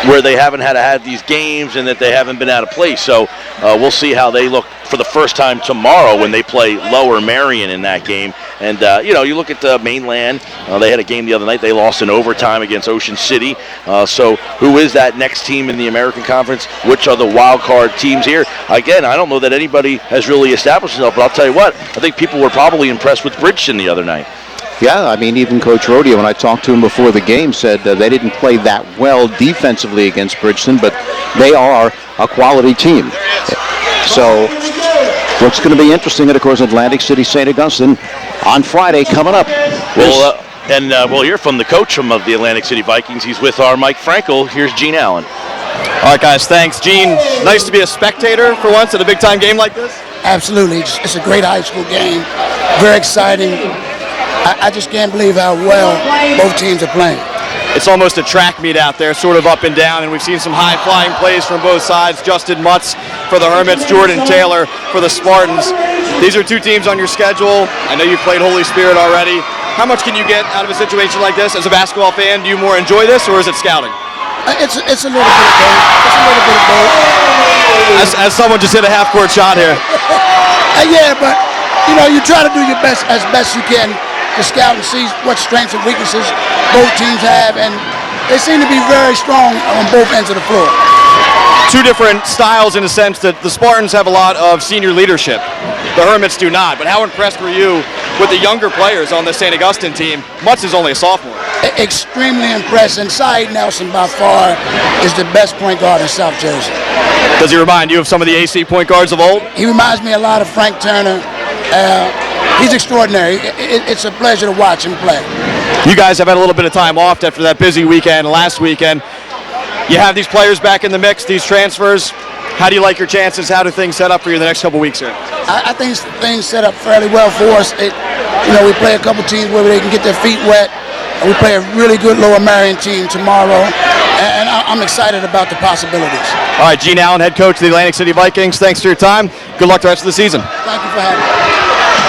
where they haven't had to have these games and that they haven't been out of place. So we'll see how they look for the first time tomorrow when they play Lower Merion in that game. And, you look at the mainland. They had a game the other night. They lost in overtime against Ocean City. So who is that next team in the American Conference? Which are the wild card teams here? Again, I don't know that anybody has really established themselves, but I'll tell you what, I think people were probably impressed with Bridgeton the other night. Yeah, I mean, even Coach Rodeo, when I talked to him before the game, said they didn't play that well defensively against Bridgeton, but they are a quality team. So what's going to be interesting, and of course, Atlantic City, St. Augustine on Friday coming up. We'll hear from the coach of the Atlantic City Vikings. He's with our Mike Frankel. Here's Gene Allen. All right, guys, thanks. Gene, nice to be a spectator for once at a big-time game like this. Absolutely. It's a great high school game. Very exciting. I just can't believe how well both teams are playing. It's almost a track meet out there, sort of up and down, and we've seen some high-flying plays from both sides. Justin Mutz for the Hermits, Jordan Taylor for the Spartans. These are two teams on your schedule. I know you've played Holy Spirit already. How much can you get out of a situation like this? As a basketball fan, do you more enjoy this, or is it scouting? It's a little bit of both. It's a little bit of both. As someone just hit a half-court shot here. Yeah, but, you try to do your best as best you can to scout and see what strengths and weaknesses both teams have, and they seem to be very strong on both ends of the floor. Two different styles in the sense that the Spartans have a lot of senior leadership. The Hermits do not, but how impressed were you with the younger players on the St. Augustine team? Mutz is only a sophomore. Extremely impressed, and Saeed Nelson by far is the best point guard in South Jersey. Does he remind you of some of the AC point guards of old? He reminds me a lot of Frank Turner. He's extraordinary. It's a pleasure to watch him play. You guys have had a little bit of time off after that busy weekend last weekend. You have these players back in the mix, these transfers. How do you like your chances? How do things set up for you the next couple weeks here? I think things set up fairly well for us. We play a couple teams where they can get their feet wet. And we play a really good Lower Merion team tomorrow. And I'm excited about the possibilities. All right, Gene Allen, head coach of the Atlantic City Vikings. Thanks for your time. Good luck the rest of the season. Thank you for having me.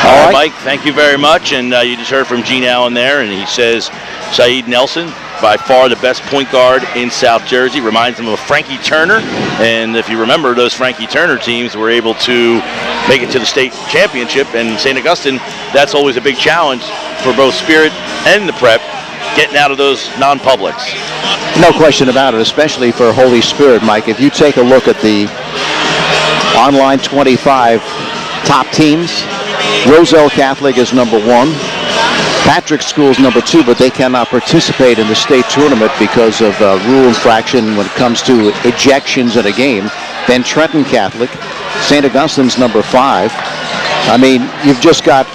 All right, Mike, thank you very much. And you just heard from Gene Allen there, and he says Saeed Nelson, by far the best point guard in South Jersey, reminds him of Frankie Turner. And if you remember, those Frankie Turner teams were able to make it to the state championship. And St. Augustine, that's always a big challenge for both Spirit and the Prep, getting out of those non-publics. No question about it, especially for Holy Spirit, Mike. If you take a look at the online 25 top teams, Roselle Catholic is number 1. Patrick School's number 2, but they cannot participate in the state tournament because of rule infraction when it comes to ejections in a game. Then Trenton Catholic, St. Augustine's number 5. I mean, you've just got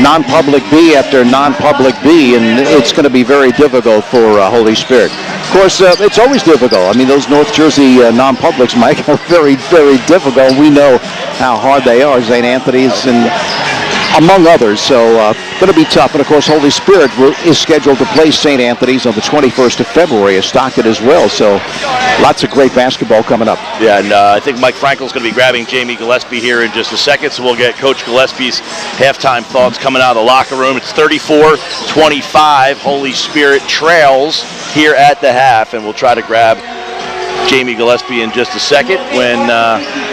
non-public B after non-public B, and it's going to be very difficult for Holy Spirit. Of course, it's always difficult. I mean, those North Jersey non-publics, Mike, are very, very difficult. We know how hard they are, St. Anthony's and among others. So going to be tough. And, of course, Holy Spirit is scheduled to play St. Anthony's on the 21st of February at Stockton as well. So lots of great basketball coming up. Yeah, and I think Mike Frankel's going to be grabbing Jamie Gillespie here in just a second. So we'll get Coach Gillespie's halftime thoughts coming out of the locker room. It's 34-25. Holy Spirit trails here at the half, and we'll try to grab Jamie Gillespie in just a second. When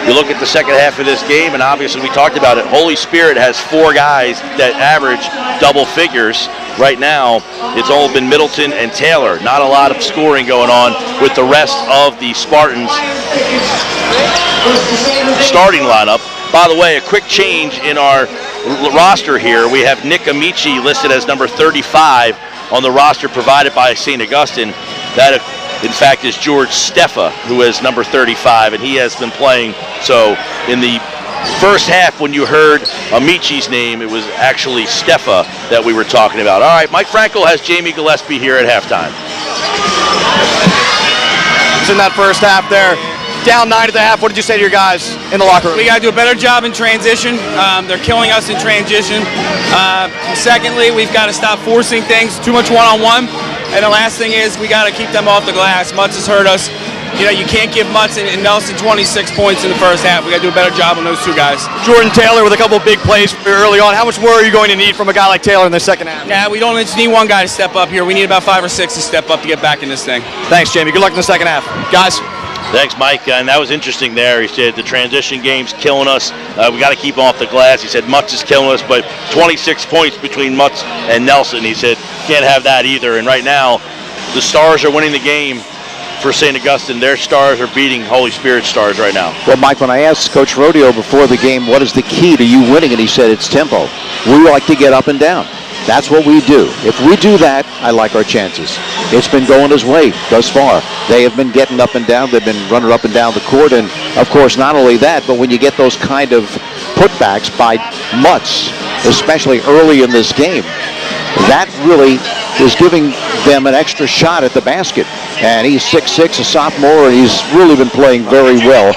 you look at the second half of this game, and obviously we talked about it, Holy Spirit has 4 guys that average double figures. Right now, it's all been Middleton and Taylor. Not a lot of scoring going on with the rest of the Spartans starting lineup. By the way, a quick change in our roster here. We have Nick Amici listed as number 35 on the roster provided by St. Augustine. That, in fact, is George Steffa, who is number 35, and he has been playing. So in the first half, when you heard Amici's name, it was actually Steffa that we were talking about. All right, Mike Frankel has Jamie Gillespie here at halftime. It's in that first half there. down 9 at the half. What did you say to your guys in the locker room? We got to do a better job in transition. They're killing us in transition. Secondly, we've got to stop forcing things, too much one-on-one. And the last thing is we got to keep them off the glass. Mutz has hurt us. You know, you can't give Mutz and Nelson 26 points in the first half. We got to do a better job on those two guys. Jordan Taylor with a couple of big plays early on. How much more are you going to need from a guy like Taylor in the second half? Yeah, we don't just need one guy to step up here. We need about 5 or 6 to step up to get back in this thing. Thanks, Jamie. Good luck in the second half. Guys. Thanks, Mike. And that was interesting there. He said the transition game's killing us. We got to keep them off the glass. He said Mutz is killing us, but 26 points between Mutz and Nelson. He said can't have that either. And right now, the Stars are winning the game for St. Augustine. Their Stars are beating Holy Spirit Stars right now. Well, Mike, when I asked Coach Rodeo before the game, what is the key to you winning, and he said it's tempo. We like to get up and down. That's what we do. If we do that, I like our chances. It's been going his way thus far. They have been getting up and down. They've been running up and down the court. And, of course, not only that, but when you get those kind of putbacks by Mutz, especially early in this game, that really is giving them an extra shot at the basket. And he's 6'6", a sophomore, and he's really been playing very well. A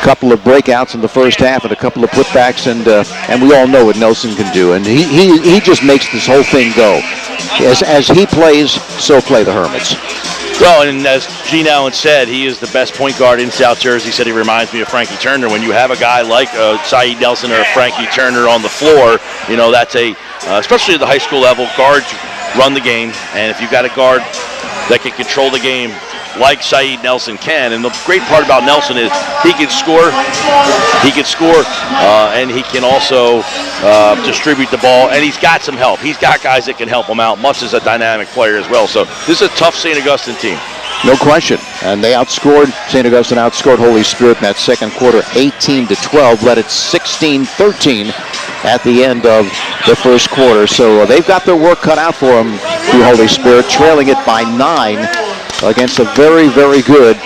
couple of breakouts in the first half and a couple of putbacks, and we all know what Nelson can do. And he just makes this whole thing go. As he plays, so play the Hermits. Well, and as Gene Allen said, he is the best point guard in South Jersey. He said he reminds me of Frankie Turner. When you have a guy like Saeed Nelson or Frankie Turner on the floor, you know, that's especially at the high school level, guards run the game. And if you've got a guard that can control the game like Saeed Nelson can, and the great part about Nelson is he can score, and he can also distribute the ball, and he's got some help. He's got guys that can help him out. Mutz is a dynamic player as well, so this is a tough St. Augustine team. No question. And St. Augustine outscored Holy Spirit in that second quarter 18-12, led it 16-13 at the end of the first quarter. So they've got their work cut out for them through Holy Spirit, trailing it by 9 against a very, very good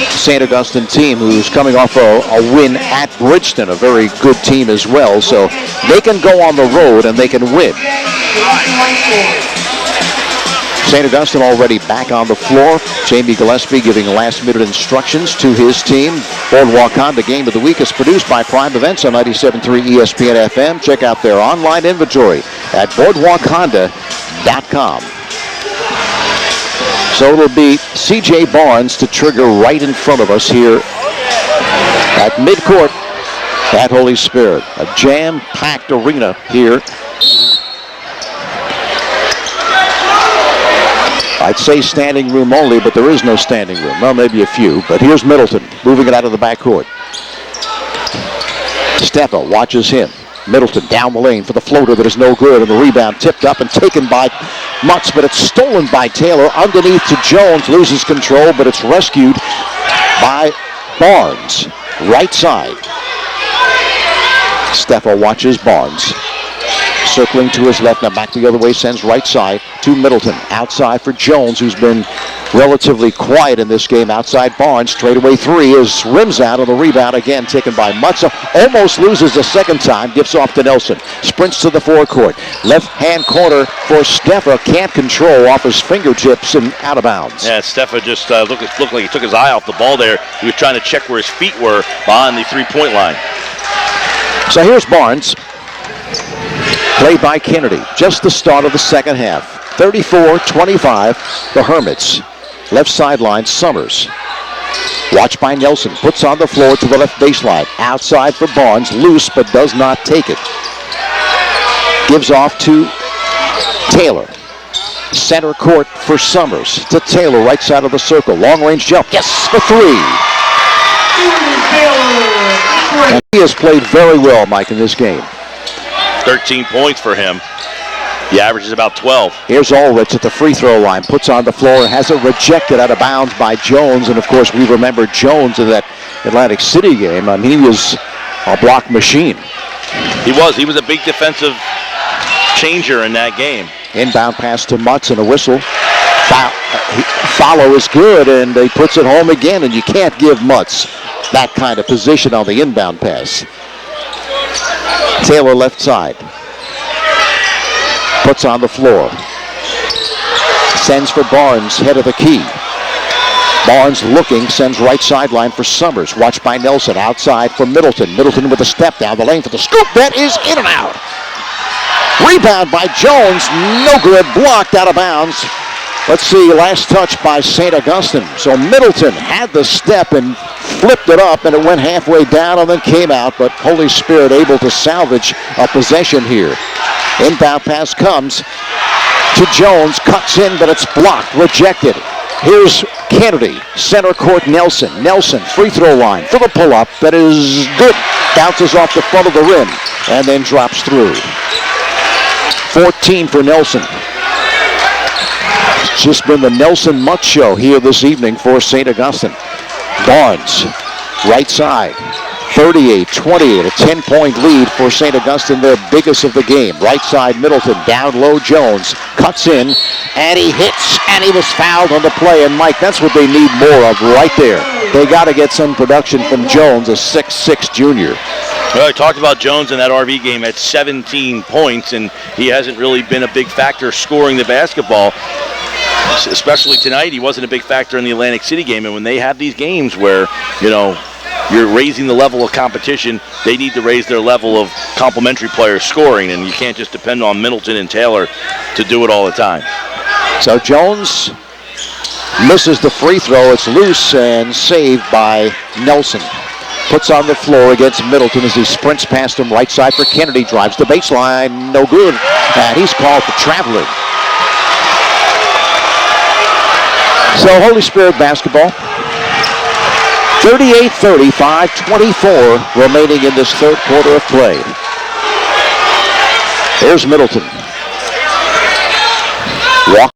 St. Augustine team who's coming off a win at Bridgeton, a very good team as well. So they can go on the road and they can win. St. Augustine already back on the floor. Jamie Gillespie giving last-minute instructions to his team. Boardwalk Honda Game of the Week is produced by Prime Events on 97.3 ESPN FM. Check out their online inventory at boardwalkhonda.com. So it'll be C.J. Barnes to trigger right in front of us here at midcourt at Holy Spirit. A jam-packed arena here. I'd say standing room only, but there is no standing room. Well, maybe a few. But here's Middleton moving it out of the backcourt. Steppa watches him. Middleton down the lane for the floater that is no good, and the rebound tipped up and taken by Mutz, but it's stolen by Taylor. Underneath to Jones, loses control, but it's rescued by Barnes. Right side. Steppa watches Barnes. Circling to his left, now back the other way, sends right side to Middleton. Outside for Jones, who's been relatively quiet in this game. Outside Barnes, straightaway three is rims out on the rebound again, taken by Mutz. Almost loses the second time, gives off to Nelson. Sprints to the forecourt. Left-hand corner for Steppa, can't control off his fingertips and out of bounds. Yeah, Steppa just looked like he took his eye off the ball there. He was trying to check where his feet were behind the three-point line. So here's Barnes. Played by Kennedy. Just the start of the second half. 34-25, the Hermits. Left sideline, Summers. Watched by Nelson. Puts on the floor to the left baseline. Outside for Barnes. Loose, but does not take it. Gives off to Taylor. Center court for Summers. To Taylor, right side of the circle. Long range jump. Yes, for three. And he has played very well, Mike, in this game. 13 points for him. The average is about 12. Here's Ulrich at the free throw line. Puts on the floor and has it rejected out of bounds by Jones. And, of course, we remember Jones in that Atlantic City game. I mean, he was a block machine. He was. He was a big defensive changer in that game. Inbound pass to Mutz and a whistle. Follow is good, and he puts it home again. And you can't give Mutz that kind of position on the inbound pass. Taylor left side. Puts on the floor. Sends for Barnes, head of the key. Barnes looking, sends right sideline for Summers. Watched by Nelson, outside for Middleton. Middleton with a step down the lane for the scoop. That is in and out. Rebound by Jones, no good, blocked out of bounds. Let's see, last touch by St. Augustine. So Middleton had the step and flipped it up, and it went halfway down and then came out, but Holy Spirit able to salvage a possession here. Inbound pass comes to Jones, cuts in, but it's blocked, rejected. Here's Kennedy, center court Nelson. Nelson, free throw line for the pull-up. That is good. Bounces off the front of the rim and then drops through. 14 for Nelson. It's just been the Nelson Mutt show here this evening for St. Augustine. Barnes, right side. 38-28, a 10-point lead for St. Augustine, their biggest of the game. Right side, Middleton, down low, Jones, cuts in, and he hits, and he was fouled on the play. And, Mike, that's what they need more of right there. They got to get some production from Jones, a 6'6 junior. Well, I talked about Jones in that RV game at 17 points, and he hasn't really been a big factor scoring the basketball. Especially tonight, he wasn't a big factor in the Atlantic City game. And when they have these games where, you know, you're raising the level of competition, they need to raise their level of complementary players scoring, and you can't just depend on Middleton and Taylor to do it all the time. So Jones misses the free throw. It's loose and saved by Nelson. Puts on the floor against Middleton as he sprints past him. Right side for Kennedy. Drives the baseline. No good. And he's called for traveling. So Holy Spirit basketball. 38-30, 5:24 remaining in this third quarter of play. There's Middleton. Walk.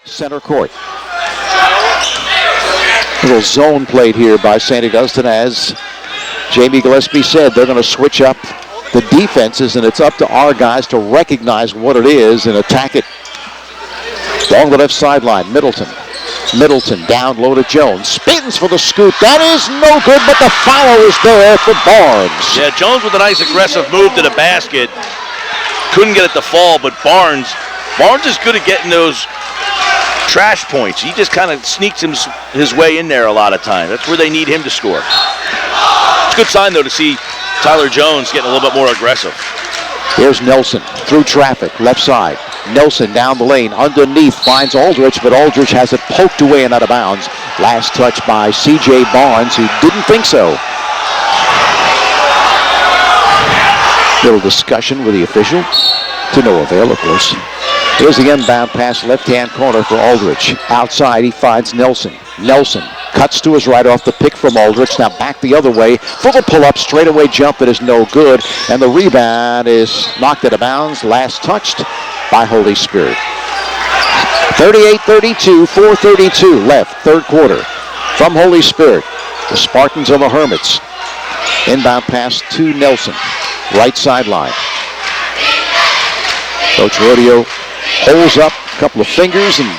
Center court. Little zone played here by St. Augustine. As Jamie Gillespie said, they're going to switch up the defenses, and it's up to our guys to recognize what it is and attack it. Along the left sideline, Middleton. Middleton down low to Jones. Spins for the scoop. That is no good, but the follow is there for Barnes. Yeah, Jones with a nice aggressive move to the basket. Couldn't get it to fall, but Barnes is good at getting those trash points. He just kind of sneaks his way in there a lot of times. That's where they need him to score. It's a good sign, though, to see Tyler Jones getting a little bit more aggressive. Here's Nelson through traffic, left side. Nelson down the lane, underneath, finds Aldrich, but Aldrich has it poked away and out of bounds. Last touch by C.J. Barnes, who didn't think so. Little discussion with the official, to no avail, of course. Here's the inbound pass, left-hand corner for Aldrich. Outside, he finds Nelson. Nelson cuts to his right off the pick from Aldrich. Now back the other way for the pull-up, straightaway jump that is no good. And the rebound is knocked out of bounds. Last touched by Holy Spirit. 38-32, 4:32 left, third quarter. From Holy Spirit, the Spartans of the Hermits. Inbound pass to Nelson, right sideline. Coach Rodeo holds up a couple of fingers and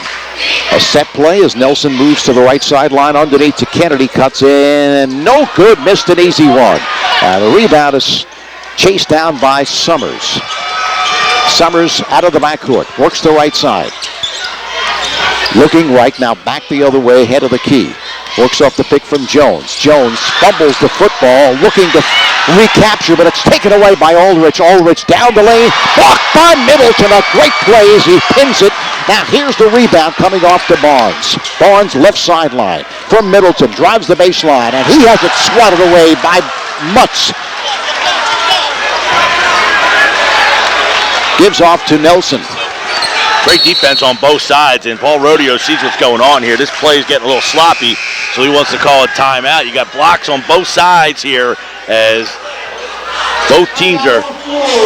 a set play as Nelson moves to the right sideline underneath to Kennedy, cuts in, and no good, missed an easy one. And the rebound is chased down by Summers. Summers out of the backcourt, works the right side. Looking right now, back the other way, head of the key. Works off the pick from Jones. Jones fumbles the football, looking to recapture, but it's taken away by Aldrich. Aldrich down the lane, blocked by Middleton. A great play as he pins it. Now here's the rebound coming off to Barnes. Barnes left sideline from Middleton, drives the baseline, and he has it swatted away by Mutz. Gives off to Nelson. Great defense on both sides, and Paul Rodeo sees what's going on here. This play is getting a little sloppy, so he wants to call a timeout. You got blocks on both sides here as both teams are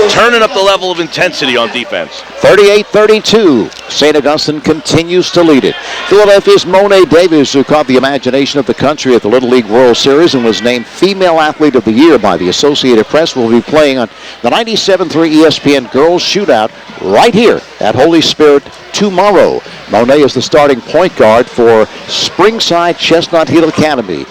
turning up the level of intensity on defense. 38-32. St. Augustine continues to lead it. Philadelphia's Monet Davis, who caught the imagination of the country at the Little League World Series and was named Female Athlete of the Year by the Associated Press, will be playing on the 97.3 ESPN Girls Shootout right here at Holy Spirit tomorrow. Monet is the starting point guard for Springside Chestnut Hill Academy,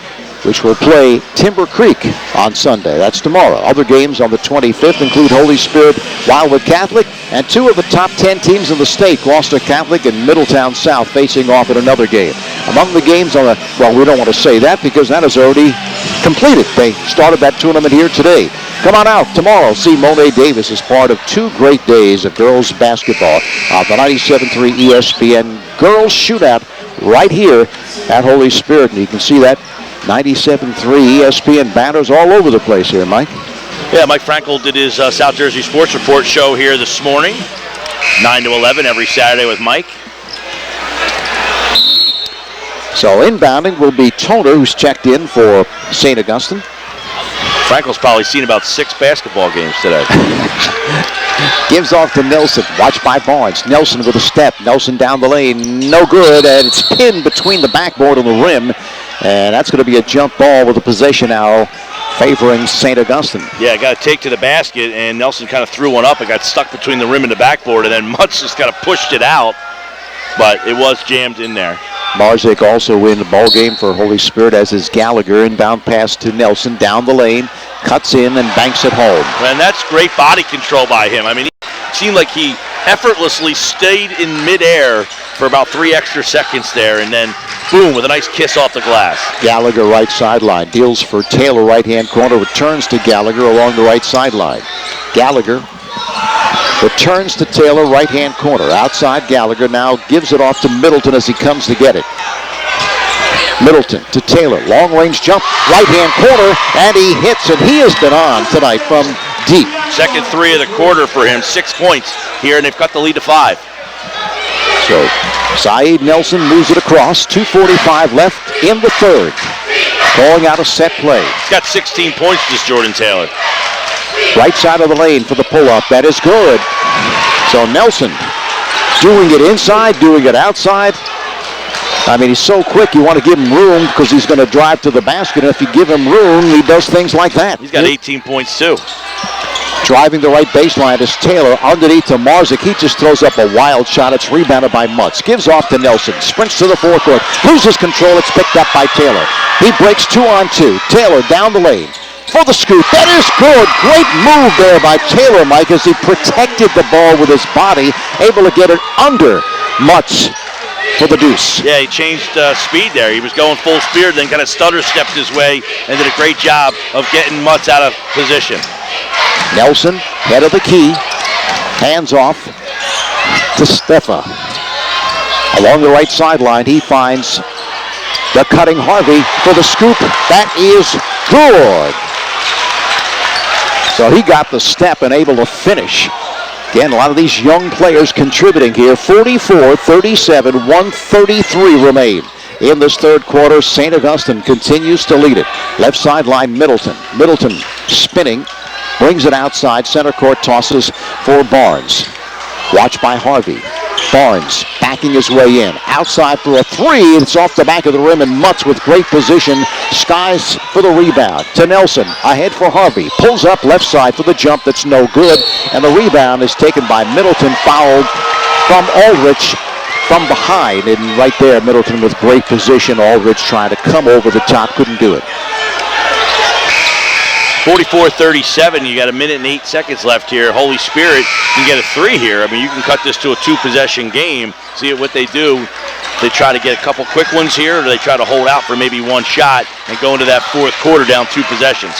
which will play Timber Creek on Sunday. That's tomorrow. Other games on the 25th include Holy Spirit Wildwood Catholic and two of the top 10 teams in the state, Gloucester Catholic and Middletown South, facing off in another game. Among the games on the, well, we don't want to say that because that is already completed. They started that tournament here today. Come on out tomorrow. See Monet Davis as part of 2 great days of girls basketball on the 97.3 ESPN Girls Shootout right here at Holy Spirit. And you can see that 97.3 ESPN banners all over the place here, Mike. Yeah, Mike Frankel did his South Jersey Sports Report show here this morning, 9 to 11 every Saturday with Mike. So inbounding will be Toner, who's checked in for St. Augustine. Frankel's probably seen about 6 basketball games today. Gives off to Nelson. Watched by Barnes. Nelson with a step. Nelson down the lane. No good. And it's pinned between the backboard and the rim. And that's going to be a jump ball with a possession arrow favoring St. Augustine. Yeah, got to take to the basket. And Nelson kind of threw one up. It got stuck between the rim and the backboard. And then Mutz just kind of pushed it out. But it was jammed in there. Marzik also in the ball game for Holy Spirit, as is Gallagher. Inbound pass to Nelson down the lane, cuts in and banks it home. And that's great body control by him. I mean, it seemed like he effortlessly stayed in midair for about 3 extra seconds there, and then boom, with a nice kiss off the glass. Gallagher right sideline, deals for Taylor right hand corner, returns to Gallagher along the right sideline. Gallagher returns to Taylor, right-hand corner. Outside, Gallagher now gives it off to Middleton as he comes to get it. Middleton to Taylor. Long-range jump, right-hand corner, and he hits, and he has been on tonight from deep. Second 3 of the quarter for him. 6 points here, and they've cut the lead to 5. So, Saeed Nelson moves it across. 2:45 left in the third. Calling out a set play. He's got 16 points, this Jordan Taylor. Right side of the lane for the pull-up. That is good. So Nelson doing it inside, doing it outside. I mean, he's so quick, you want to give him room because he's going to drive to the basket. And if you give him room, he does things like that. He's got 18 points, too. Driving the right baseline is Taylor. Underneath to Marzik. He just throws up a wild shot. It's rebounded by Mutz. Gives off to Nelson. Sprints to the forecourt. Loses control. It's picked up by Taylor. He breaks 2-on-2. Taylor down the lane for the scoop. That is good. Great move there by Taylor, Mike, as he protected the ball with his body, able to get it under Mutz for the deuce. Yeah, he changed speed there. He was going full speed, then kind of stutter stepped his way and did a great job of getting Mutz out of position. Nelson, head of the key, hands off to Steffa. Along the right sideline, he finds the cutting Harvey for the scoop. That is good. So he got the step and able to finish. Again, a lot of these young players contributing here. 44-37, 1:33 remain. In this third quarter, St. Augustine continues to lead it. Left sideline, Middleton. Middleton spinning, brings it outside. Center court tosses for Barnes. Watched by Harvey. Barnes backing his way in. Outside for a 3. It's off the back of the rim, and Mutz with great position skies for the rebound. To Nelson. Ahead for Harvey. Pulls up left side for the jump. That's no good. And the rebound is taken by Middleton. Fouled from Aldrich from behind. And right there, Middleton with great position. Aldrich trying to come over the top. Couldn't do it. 44-37, you got 1 minute and 8 seconds left here. Holy Spirit can get a 3 here. I mean, you can cut this to a 2-possession game. See what they do. They try to get a couple quick ones here, or they try to hold out for maybe one shot and go into that fourth quarter down 2 possessions.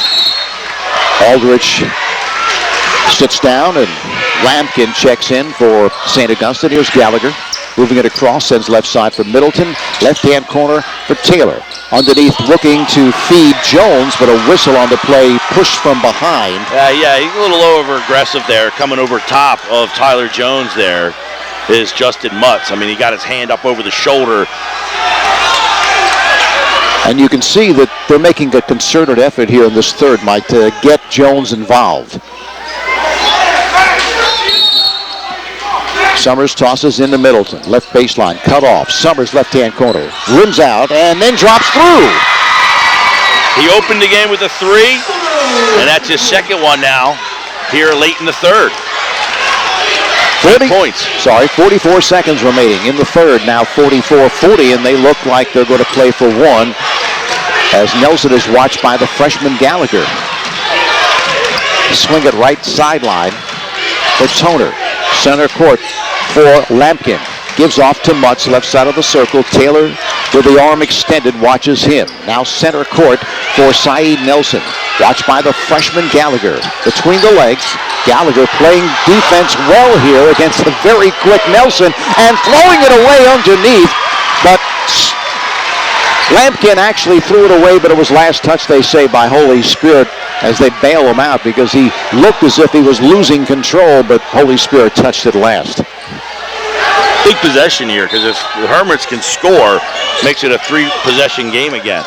Aldrich sits down, and Lampkin checks in for St. Augustine. Here's Gallagher. Moving it across, sends left side for Middleton. Left-hand corner for Taylor. Underneath, looking to feed Jones, but a whistle on the play, pushed from behind. Yeah, he's a little over-aggressive there. Coming over top of Tyler Jones there is Justin Mutz. I mean, he got his hand up over the shoulder. And you can see that they're making a concerted effort here in this third, Mike, to get Jones involved. Summers tosses into Middleton. Left baseline, cut off. Summers left-hand corner. Rims out and then drops through. He opened the game with a 3, and that's his second one now here late in the third. 40 points. 44 seconds remaining in the third. Now 44-40, and they look like they're going to play for one as Nelson is watched by the freshman Gallagher. Swing it right sideline for Toner. Center court for Lampkin. Gives off to Mutz, left side of the circle. Taylor with the arm extended watches him. Now center court for Saeed Nelson. Watched by the freshman Gallagher. Between the legs, Gallagher playing defense well here against a very quick Nelson and throwing it away underneath. But Lampkin actually threw it away, but it was last touch, they say, by Holy Spirit as they bail him out because he looked as if he was losing control, but Holy Spirit touched it last. Big possession here, because if the Hermits can score, makes it a 3-possession game again.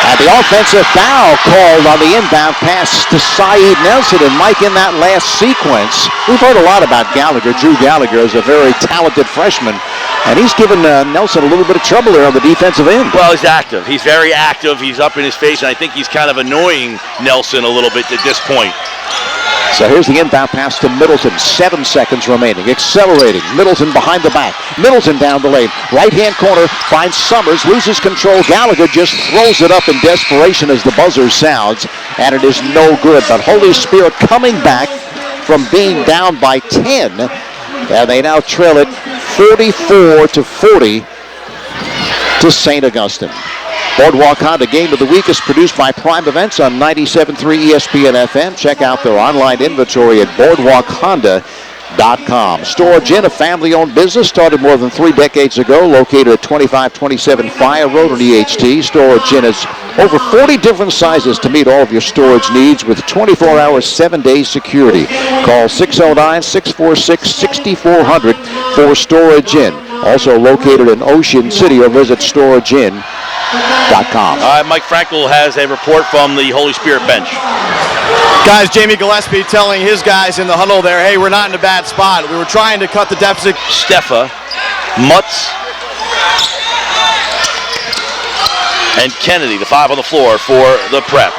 And the offensive foul called on the inbound pass to Saeed Nelson. And Mike, in that last sequence, we've heard a lot about Gallagher. Drew Gallagher is a very talented freshman, and he's given Nelson a little bit of trouble there on the defensive end. Well, he's active. He's very active. He's up in his face, and I think he's kind of annoying Nelson a little bit at this point. So here's the inbound pass to Middleton. 7 seconds remaining. Accelerating. Middleton behind the back. Middleton down the lane. Right-hand corner finds Summers. Loses control. Gallagher just throws it up in desperation as the buzzer sounds. And it is no good. But Holy Spirit coming back from being down by 10. And they now trail it 44-40 to St. Augustine. Boardwalk Honda Game of the Week is produced by Prime Events on 97.3 ESPN FM. Check out their online inventory at boardwalkhonda.com. Storage Inn, a family-owned business, started more than 3 decades ago, located at 2527 Fire Road in EHT. Storage Inn is over 40 different sizes to meet all of your storage needs with 24-hour, 7-day security. Call 609-646-6400 for Storage Inn. Also located in Ocean City, or visit storageinn.com. Mike Frankel has a report from the Holy Spirit bench. Guys, Jamie Gillespie telling his guys in the huddle there, hey, we're not in a bad spot. We were trying to cut the deficit. Steffa, Mutz, and Kennedy, the 5 on the floor for the Prep.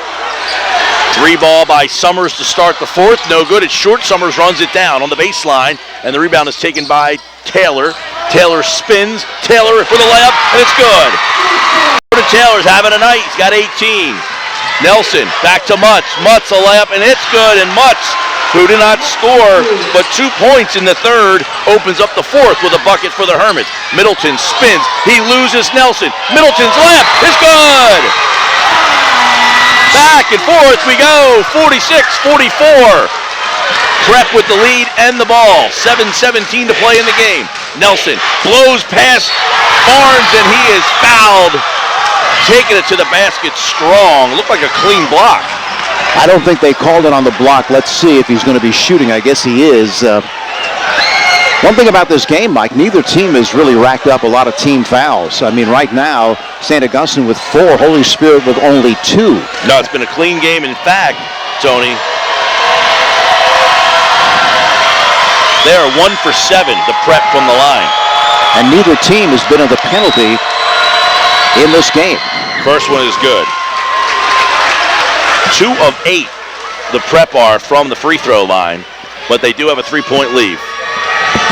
3 ball by Summers to start the fourth. No good. It's short. Summers runs it down on the baseline, and the rebound is taken by Taylor. Taylor spins. Taylor for the layup, and it's good. Taylor's having a night. He's got 18. Nelson back to Mutz. Mutz a layup, and it's good. And Mutz, who did not score but 2 points in the third, opens up the fourth with a bucket for the Hermits. Middleton spins. He loses Nelson. Middleton's layup is good. Back and forth we go. 46-44. Prep with the lead and the ball. 7:17 to play in the game. Nelson blows past Barnes, and he is fouled. Taking it to the basket strong. Looked like a clean block. I don't think they called it on the block. Let's see if he's going to be shooting. I guess he is. One thing about this game, Mike, neither team has really racked up a lot of team fouls. I mean, right now, St. Augustine with 4, Holy Spirit with only 2. No, it's been a clean game. In fact, Tony, they are 1 for 7, the Prep from the line. And neither team has been in the penalty in this game. First one is good. 2 of 8, the Prep are from the free throw line, but they do have a 3-point lead.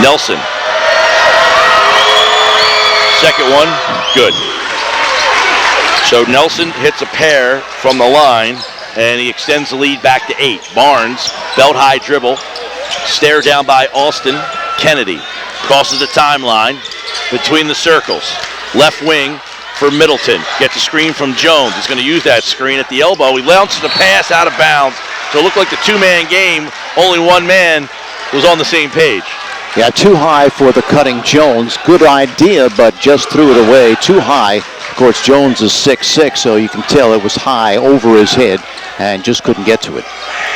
Nelson. Second one, good. So Nelson hits a pair from the line, and he extends the lead back to 8. Barnes, belt high dribble, stare down by Austin. Kennedy crosses the timeline, between the circles. Left wing for Middleton. Gets a screen from Jones. He's going to use that screen at the elbow. He launches the pass out of bounds. So it looked like the two-man game. Only one man was on the same page. Yeah, too high for the cutting Jones. Good idea, but just threw it away. Too high. Of course, Jones is 6'6", so you can tell it was high over his head and just couldn't get to it.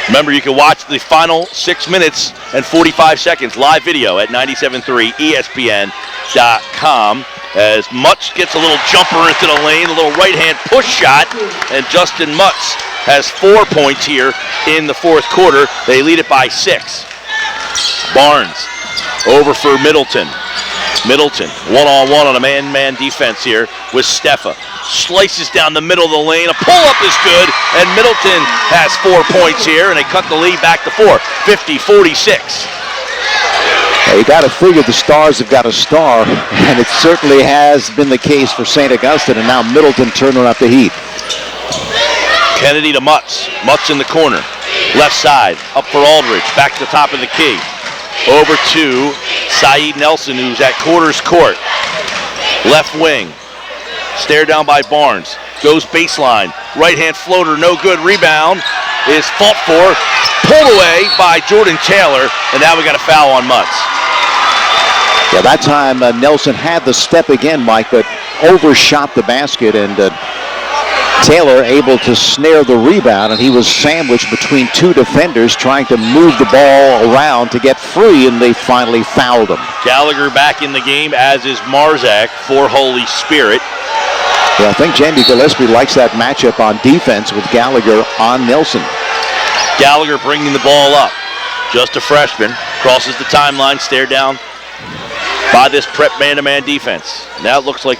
Remember, you can watch the final 6 minutes and 45 seconds live video at 97.3 ESPN.com. As Mutz gets a little jumper into the lane, a little right-hand push shot, and Justin Mutz has 4 points here in the fourth quarter. They lead it by 6. Barnes over for Middleton. Middleton, one-on-one on a man-man defense here with Steffa. Slices down the middle of the lane. A pull-up is good, and Middleton has 4 points here, and they cut the lead back to 4, 50-46. You got to figure the Stars have got a star, and it certainly has been the case for St. Augustine, and now Middleton turning up the heat. Kennedy to Mutz. Mutz in the corner. Left side, up for Aldridge. Back to the top of the key. Over to Saeed Nelson, who's at quarters court. Left wing. Stare down by Barnes. Goes baseline. Right-hand floater, no good. Rebound is fought for. Pulled away by Jordan Taylor, and now we got a foul on Mutz. Yeah, that time Nelson had the step again, Mike, but overshot the basket, and Taylor able to snare the rebound, and he was sandwiched between two defenders trying to move the ball around to get free, and they finally fouled him. Gallagher back in the game, as is Marzak for Holy Spirit. Yeah, I think Jamie Gillespie likes that matchup on defense with Gallagher on Nelson. Gallagher bringing the ball up. Just a freshman. Crosses the timeline, stare down by this prep man-to-man defense. Now it looks like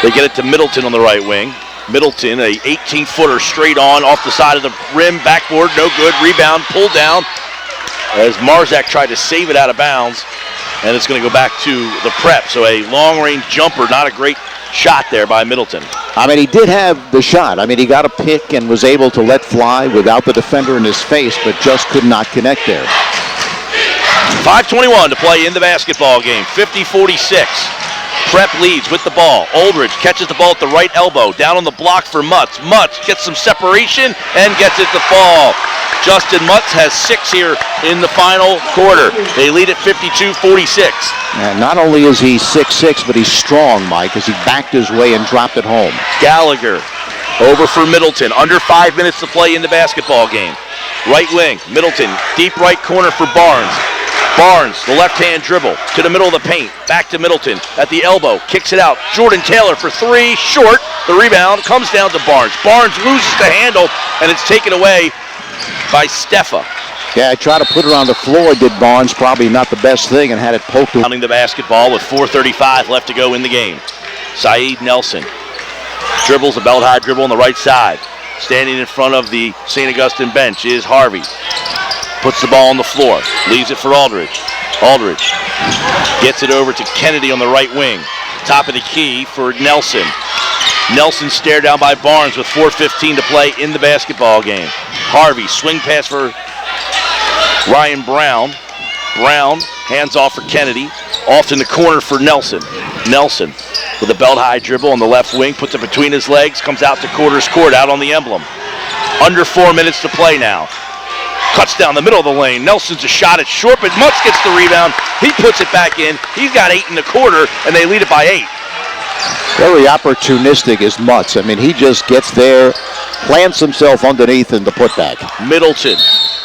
they get it to Middleton on the right wing. Middleton, a 18-footer straight on off the side of the rim. Backboard, no good. Rebound, pulled down as Marzak tried to save it out of bounds. And it's going to go back to the prep. So a long-range jumper, not a great shot there by Middleton. I mean, he did have the shot. I mean, he got a pick and was able to let fly without the defender in his face, but just could not connect there. 5:21 to play in the basketball game. 50-46. Prep leads with the ball. Aldridge catches the ball at the right elbow. Down on the block for Mutz. Mutz gets some separation and gets it to fall. Justin Mutz has 6 here in the final quarter. They lead at 52-46. And not only is he 6'6", but he's strong, Mike, as he backed his way and dropped it home. Gallagher over for Middleton. Under 5 minutes to play in the basketball game. Right wing, Middleton, deep right corner for Barnes. Barnes, the left-hand dribble to the middle of the paint. Back to Middleton at the elbow. Kicks it out. Jordan Taylor for 3. Short. The rebound comes down to Barnes. Barnes loses the handle, and it's taken away by Steffa. Yeah, tried to put it on the floor, did Barnes. Probably not the best thing, and had it poked. Counting the basketball with 4:35 left to go in the game. Saeed Nelson dribbles a belt high dribble on the right side. Standing in front of the St. Augustine bench is Harvey. Puts the ball on the floor. Leaves it for Aldridge. Aldridge gets it over to Kennedy on the right wing. Top of the key for Nelson. Nelson stared down by Barnes with 4:15 to play in the basketball game. Harvey, swing pass for Ryan Brown. Brown, hands off for Kennedy. Off in the corner for Nelson. Nelson with a belt-high dribble on the left wing. Puts it between his legs. Comes out to quarters court, out on the emblem. Under 4 minutes to play now. Cuts down the middle of the lane. Nelson's a shot. It's short, but Mutz gets the rebound. He puts it back in. He's got 8 in the quarter, and they lead it by 8. Very opportunistic is Mutz. I mean, he just gets there, plants himself underneath in the putback. Middleton.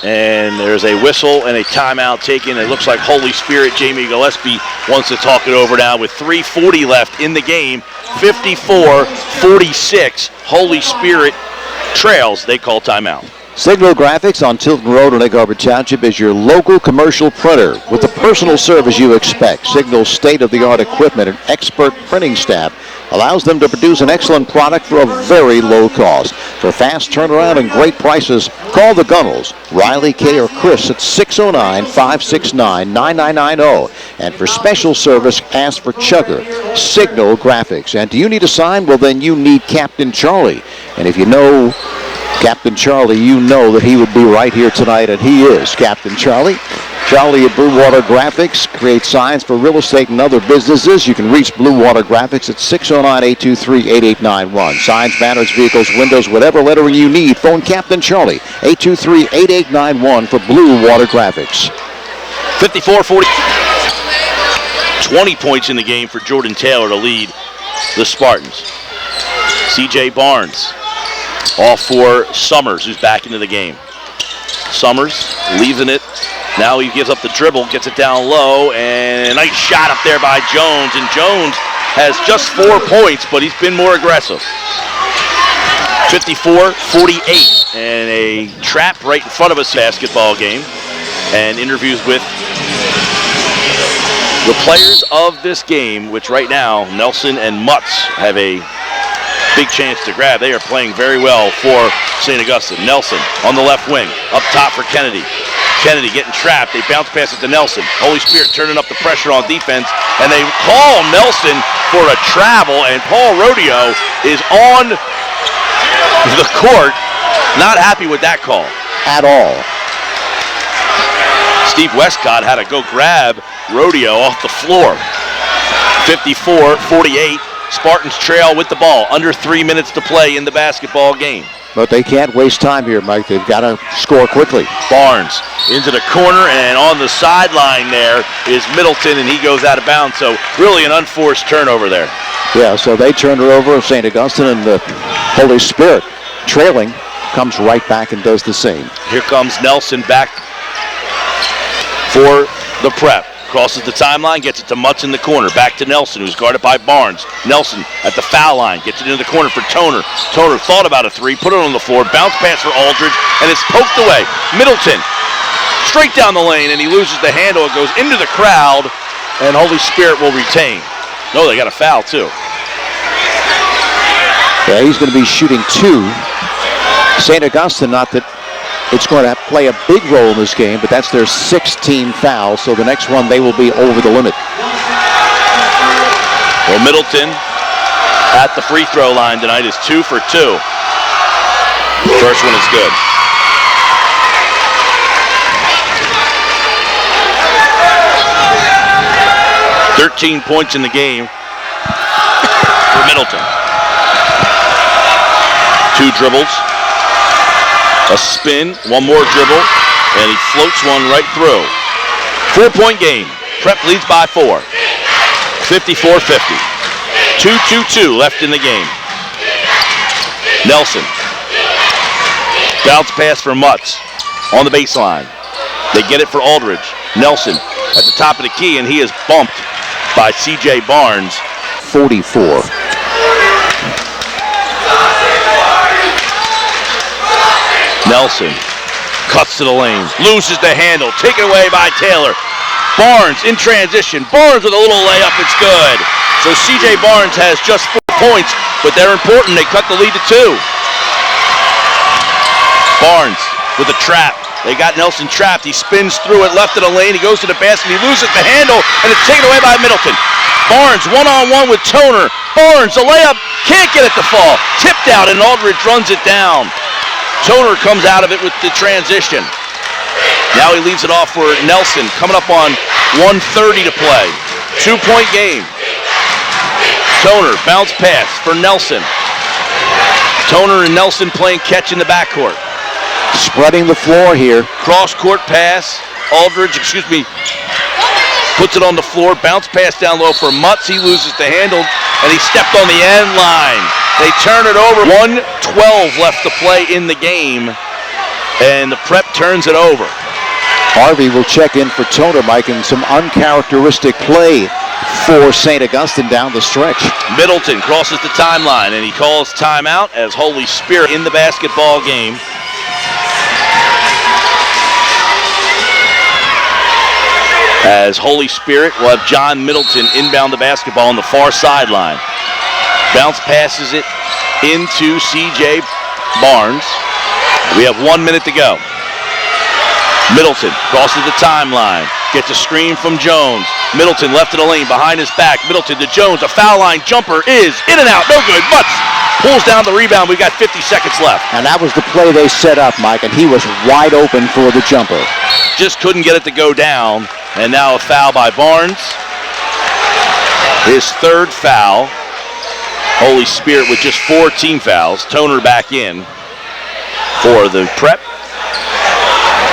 And there's a whistle and a timeout taken. It looks like Holy Spirit, Jamie Gillespie, wants to talk it over now with 3:40 left in the game. 54-46. Holy Spirit trails. They call timeout. Signal Graphics on Tilton Road in Egg Harbor Township is your local commercial printer with the personal service you expect. Signal's state-of-the-art equipment and expert printing staff allows them to produce an excellent product for a very low cost. For fast turnaround and great prices, call the Gunnels, Riley, Kay, or Chris at 609-569-9990. And for special service, ask for Chugger, Signal Graphics. And do you need a sign? Well, then you need Captain Charlie. And if you know Captain Charlie, you know that he would be right here tonight, and he is Captain Charlie. Charlie at Blue Water Graphics creates signs for real estate and other businesses. You can reach Blue Water Graphics at 609-823-8891. Signs, banners, vehicles, windows, whatever lettering you need. Phone Captain Charlie, 823-8891 for Blue Water Graphics. 54-40. 20 points in the game for Jordan Taylor to lead the Spartans. C.J. Barnes off for Summers, who's back into the game. Summers leaving it. Now he gives up the dribble, gets it down low, and a nice shot up there by Jones. And Jones has just 4 points, but he's been more aggressive. 54-48, and a trap right in front of us basketball game. And interviews with the players of this game, which right now Nelson and Mutz have a big chance to grab. They are playing very well for St. Augustine. Nelson on the left wing, up top for Kennedy. Kennedy getting trapped. They bounce pass it to Nelson. Holy Spirit turning up the pressure on defense, and they call Nelson for a travel, and Paul Rodeo is on the court. Not happy with that call. At all. Steve Westcott had to go grab Rodeo off the floor. 54-48. Spartans trail with the ball. Under 3 minutes to play in the basketball game. But they can't waste time here, Mike. They've got to score quickly. Barnes into the corner, and on the sideline there is Middleton, and he goes out of bounds. So really an unforced turnover there. Yeah, so they turned it over. St. Augustine and the Holy Spirit trailing comes right back and does the same. Here comes Nelson back for the prep. Crosses the timeline, gets it to Mutz in the corner. Back to Nelson, who's guarded by Barnes. Nelson at the foul line, gets it into the corner for Toner. Toner thought about a three, put it on the floor, bounce pass for Aldridge, and it's poked away. Middleton, straight down the lane, and he loses the handle. It goes into the crowd, and Holy Spirit will retain. No, they got a foul, too. Yeah, he's going to be shooting 2. St. Augustine, not that it's going to play a big role in this game, but that's their 16th foul, so the next one they will be over the limit. Well, Middleton at the free throw line tonight is 2 for 2. First one is good. "13 points in the game for Middleton. 2 dribbles. A spin, one more dribble, and he floats one right through. 4-point game. Prep leads by 4. 54-50. 2:22 left in the game. Nelson. Bounce pass for Mutz on the baseline. They get it for Aldridge. Nelson at the top of the key, and he is bumped by C.J. Barnes. 44. Nelson cuts to the lane, loses the handle, taken away by Taylor. Barnes in transition. Barnes with a little layup, it's good. So C.J. Barnes has just 4 points, but they're important. They cut the lead to 2. Barnes with a trap. They got Nelson trapped. He spins through it, left of the lane. He goes to the basket. He loses the handle, and it's taken away by Middleton. Barnes one-on-one with Toner. Barnes, the layup, can't get it to fall. Tipped out, and Aldridge runs it down. Toner comes out of it with the transition. Now he leaves it off for Nelson, coming up on 1:30 to play. 2-point game. Toner, bounce pass for Nelson. Toner and Nelson playing catch in the backcourt. Spreading the floor here. Cross-court pass. Aldridge, puts it on the floor. Bounce pass down low for Mutz. He loses the handle, and he stepped on the end line. They turn it over. 1:12 left to play in the game, and the prep turns it over. Harvey will check in for Toner, Mike, and some uncharacteristic play for St. Augustine down the stretch. Middleton crosses the timeline, and he calls timeout as Holy Spirit in the basketball game. As Holy Spirit will have John Middleton inbound the basketball on the far sideline. Bounce passes it into C.J. Barnes. We have 1 minute to go. Middleton crosses the timeline. Gets a screen from Jones. Middleton left of the lane behind his back. Middleton to Jones. A foul line jumper is in and out. No good. Mutz pulls down the rebound. We've got 50 seconds left. And that was the play they set up, Mike, and he was wide open for the jumper. Just couldn't get it to go down. And now a foul by Barnes. His third foul. Holy Spirit with just 4 team fouls. Toner back in for the prep.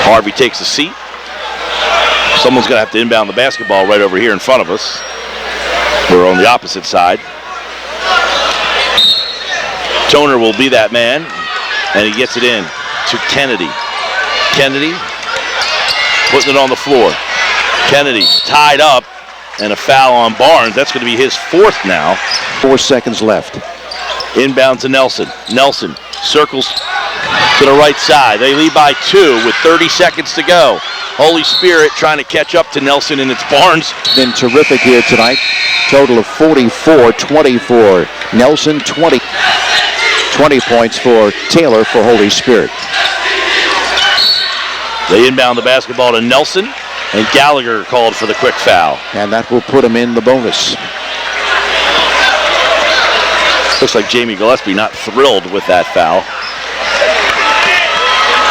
Harvey takes a seat. Someone's going to have to inbound the basketball right over here in front of us. We're on the opposite side. Toner will be that man, and he gets it in to Kennedy. Kennedy putting it on the floor. Kennedy tied up, and a foul on Barnes. That's going to be his 4th now. 4 seconds left. Inbound to Nelson. Nelson circles to the right side. They lead by 2 with 30 seconds to go. Holy Spirit trying to catch up to Nelson, and it's Barnes. Been terrific here tonight. Total of 44-24. Nelson 20 points for Taylor for Holy Spirit. They inbound the basketball to Nelson, and Gallagher called for the quick foul. And that will put him in the bonus. Looks like Jamie Gillespie not thrilled with that foul.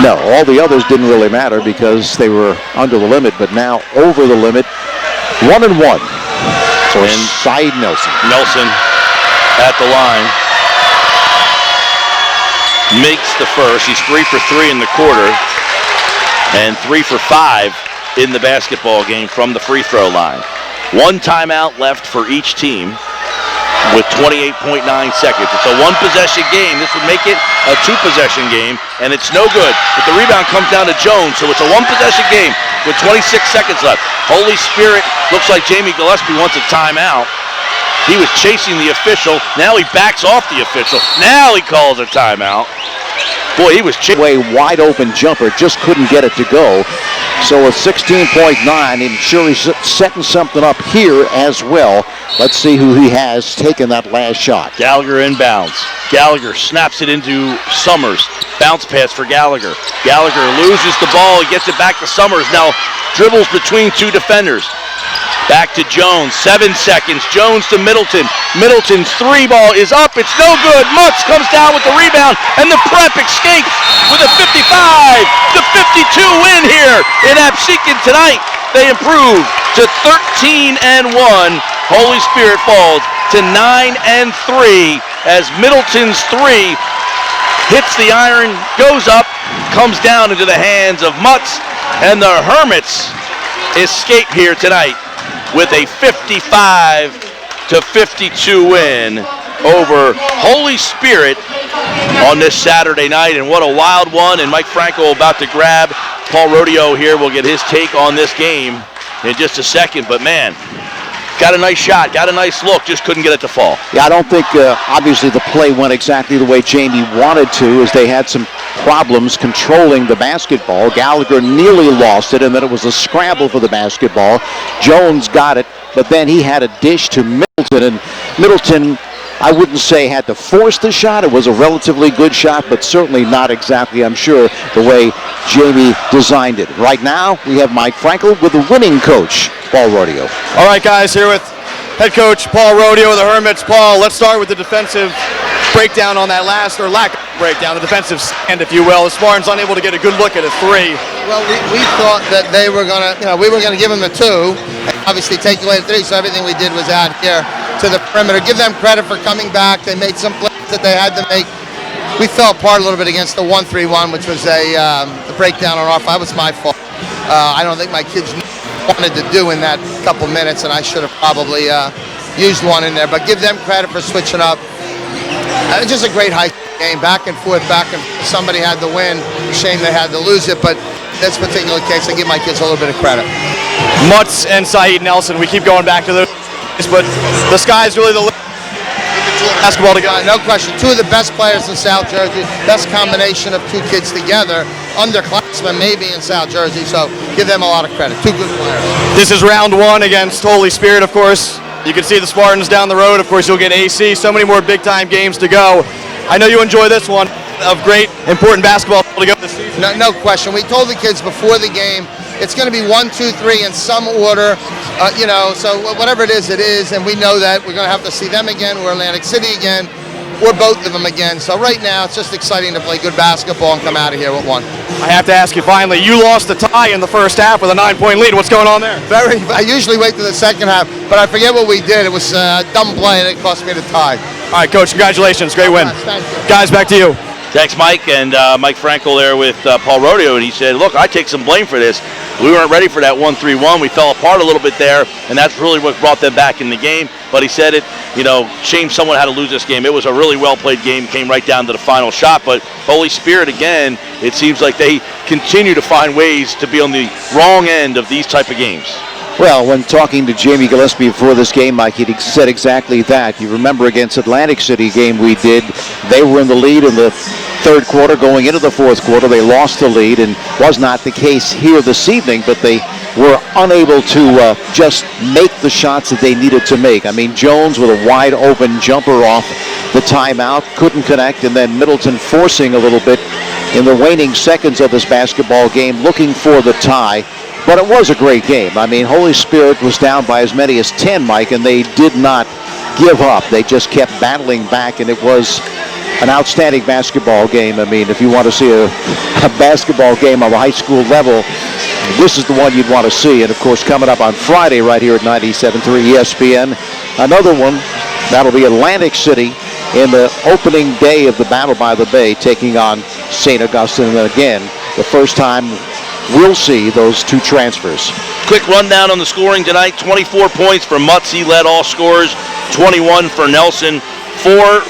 No, all the others didn't really matter because they were under the limit, but now over the limit. 1 and 1 for Saeed Nelson. Nelson at the line. Makes the first. He's 3 for 3 in the quarter and 3 for 5 in the basketball game from the free throw line. 1 timeout left for each team with 28.9 seconds. It's a 1-possession game. This would make it a 2-possession game, and it's no good. But the rebound comes down to Jones, so it's a 1-possession game with 26 seconds left. Holy Spirit looks like Jamie Gillespie wants a timeout. He was chasing the official. Now he backs off the official. Now he calls a timeout. Boy, he was way wide open jumper, just couldn't get it to go. So with 16.9, I'm sure he's setting something up here as well. Let's see who he has taken that last shot. Gallagher inbounds. Gallagher snaps it into Summers. Bounce pass for Gallagher. Gallagher loses the ball. He gets it back to Summers. Now dribbles between 2 defenders. Back to Jones, 7 seconds. Jones to Middleton. Middleton's 3 ball is up. It's no good. Mutz comes down with the rebound, and the prep escapes with a 55-52 win here in Absecon tonight. They improve to 13-1. Holy Spirit falls to 9-3 as Middleton's 3 hits the iron, goes up, comes down into the hands of Mutz, and the Hermits escape here tonight with a 55-52 win over Holy Spirit on this Saturday night. And what a wild one. And Mike Franco about to grab Paul Rodeo here. We'll get his take on this game in just a second. But man, got a nice shot, got a nice look, just couldn't get it to fall. Yeah, I don't think, obviously, the play went exactly the way Jamie wanted to, as they had some problems controlling the basketball. Gallagher nearly lost it, and then it was a scramble for the basketball. Jones got it, but then he had a dish to Middleton, and Middleton, I wouldn't say had to force the shot. It was a relatively good shot, but certainly not exactly, I'm sure, the way Jamie designed it. Right now, we have Mike Frankel with the winning coach, Paul Rodeo. All right, guys, here with head coach Paul Rodeo of the Hermits. Paul, let's start with the defensive breakdown on that last, or lack of breakdown, the defensive stand, if you will. The Spartans unable to get a good look at a 3. Well, we thought that they were going to, we were going to give them the 2, and obviously take away the 3, so everything we did was out here to the perimeter. Give them credit for coming back. They made some plays that they had to make. We fell apart a little bit against the 1-3-1, which was a breakdown on our 5. It was my fault. I don't think my kids wanted to do in that couple minutes, and I should have probably used one in there. But give them credit for switching up. Just a great high game, back and forth, back and forth. Somebody had to win. Shame they had to lose it, but this particular case, I give my kids a little bit of credit. Mutz and Saeed Nelson, we keep going back to those, but the sky's really the basketball together. No question. 2 of the best players in South Jersey. Best combination of 2 kids together. Underclassmen maybe in South Jersey, so give them a lot of credit. 2 good players. This is round 1 against Holy Spirit, of course. You can see the Spartans down the road. Of course, you'll get AC. So many more big-time games to go. I know you enjoy this one of great, important basketball to go this season. No question. We told the kids before the game, it's going to be 1, 2, 3 in some order, so whatever it is, and we know that we're going to have to see them again. We're Atlantic City again. we're both of them again. So right now, it's just exciting to play good basketball and come out of here with one. I have to ask you finally, you lost the tie in the first half with a 9-point lead. What's going on there? I usually wait to the second half, but I forget what we did. It was a dumb play, and it cost me the tie. All right, Coach, congratulations. Great win. Thank you. Guys, back to you. Thanks, Mike. And Mike Frankel there with Paul Rodeo, and he said, look, I take some blame for this. We weren't ready for that 1-3-1. We fell apart a little bit there, and that's really what brought them back in the game. But he said it, shame someone had to lose this game. It was a really well-played game, came right down to the final shot. But Holy Spirit, again, it seems like they continue to find ways to be on the wrong end of these type of games. Well, when talking to Jamie Gillespie before this game, Mike, he said exactly that. You remember against Atlantic City game we did, they were in the lead in the third quarter. Going into the fourth quarter, they lost the lead, and was not the case here this evening, but they were unable to just make the shots that they needed to make. I mean, Jones with a wide open jumper off the timeout, couldn't connect, and then Middleton forcing a little bit in the waning seconds of this basketball game, looking for the tie. But it was a great game. I mean, Holy Spirit was down by as many as 10, Mike, and they did not give up. They just kept battling back, and it was an outstanding basketball game. I mean, if you want to see a basketball game of a high school level, this is the one you'd want to see. And, of course, coming up on Friday right here at 97.3 ESPN, another one. That'll be Atlantic City in the opening day of the Battle by the Bay, taking on St. Augustine. And again, the first time we'll see those two transfers. Quick rundown on the scoring tonight. 24 points for Mutz. He led all scorers. 21 for Nelson. 4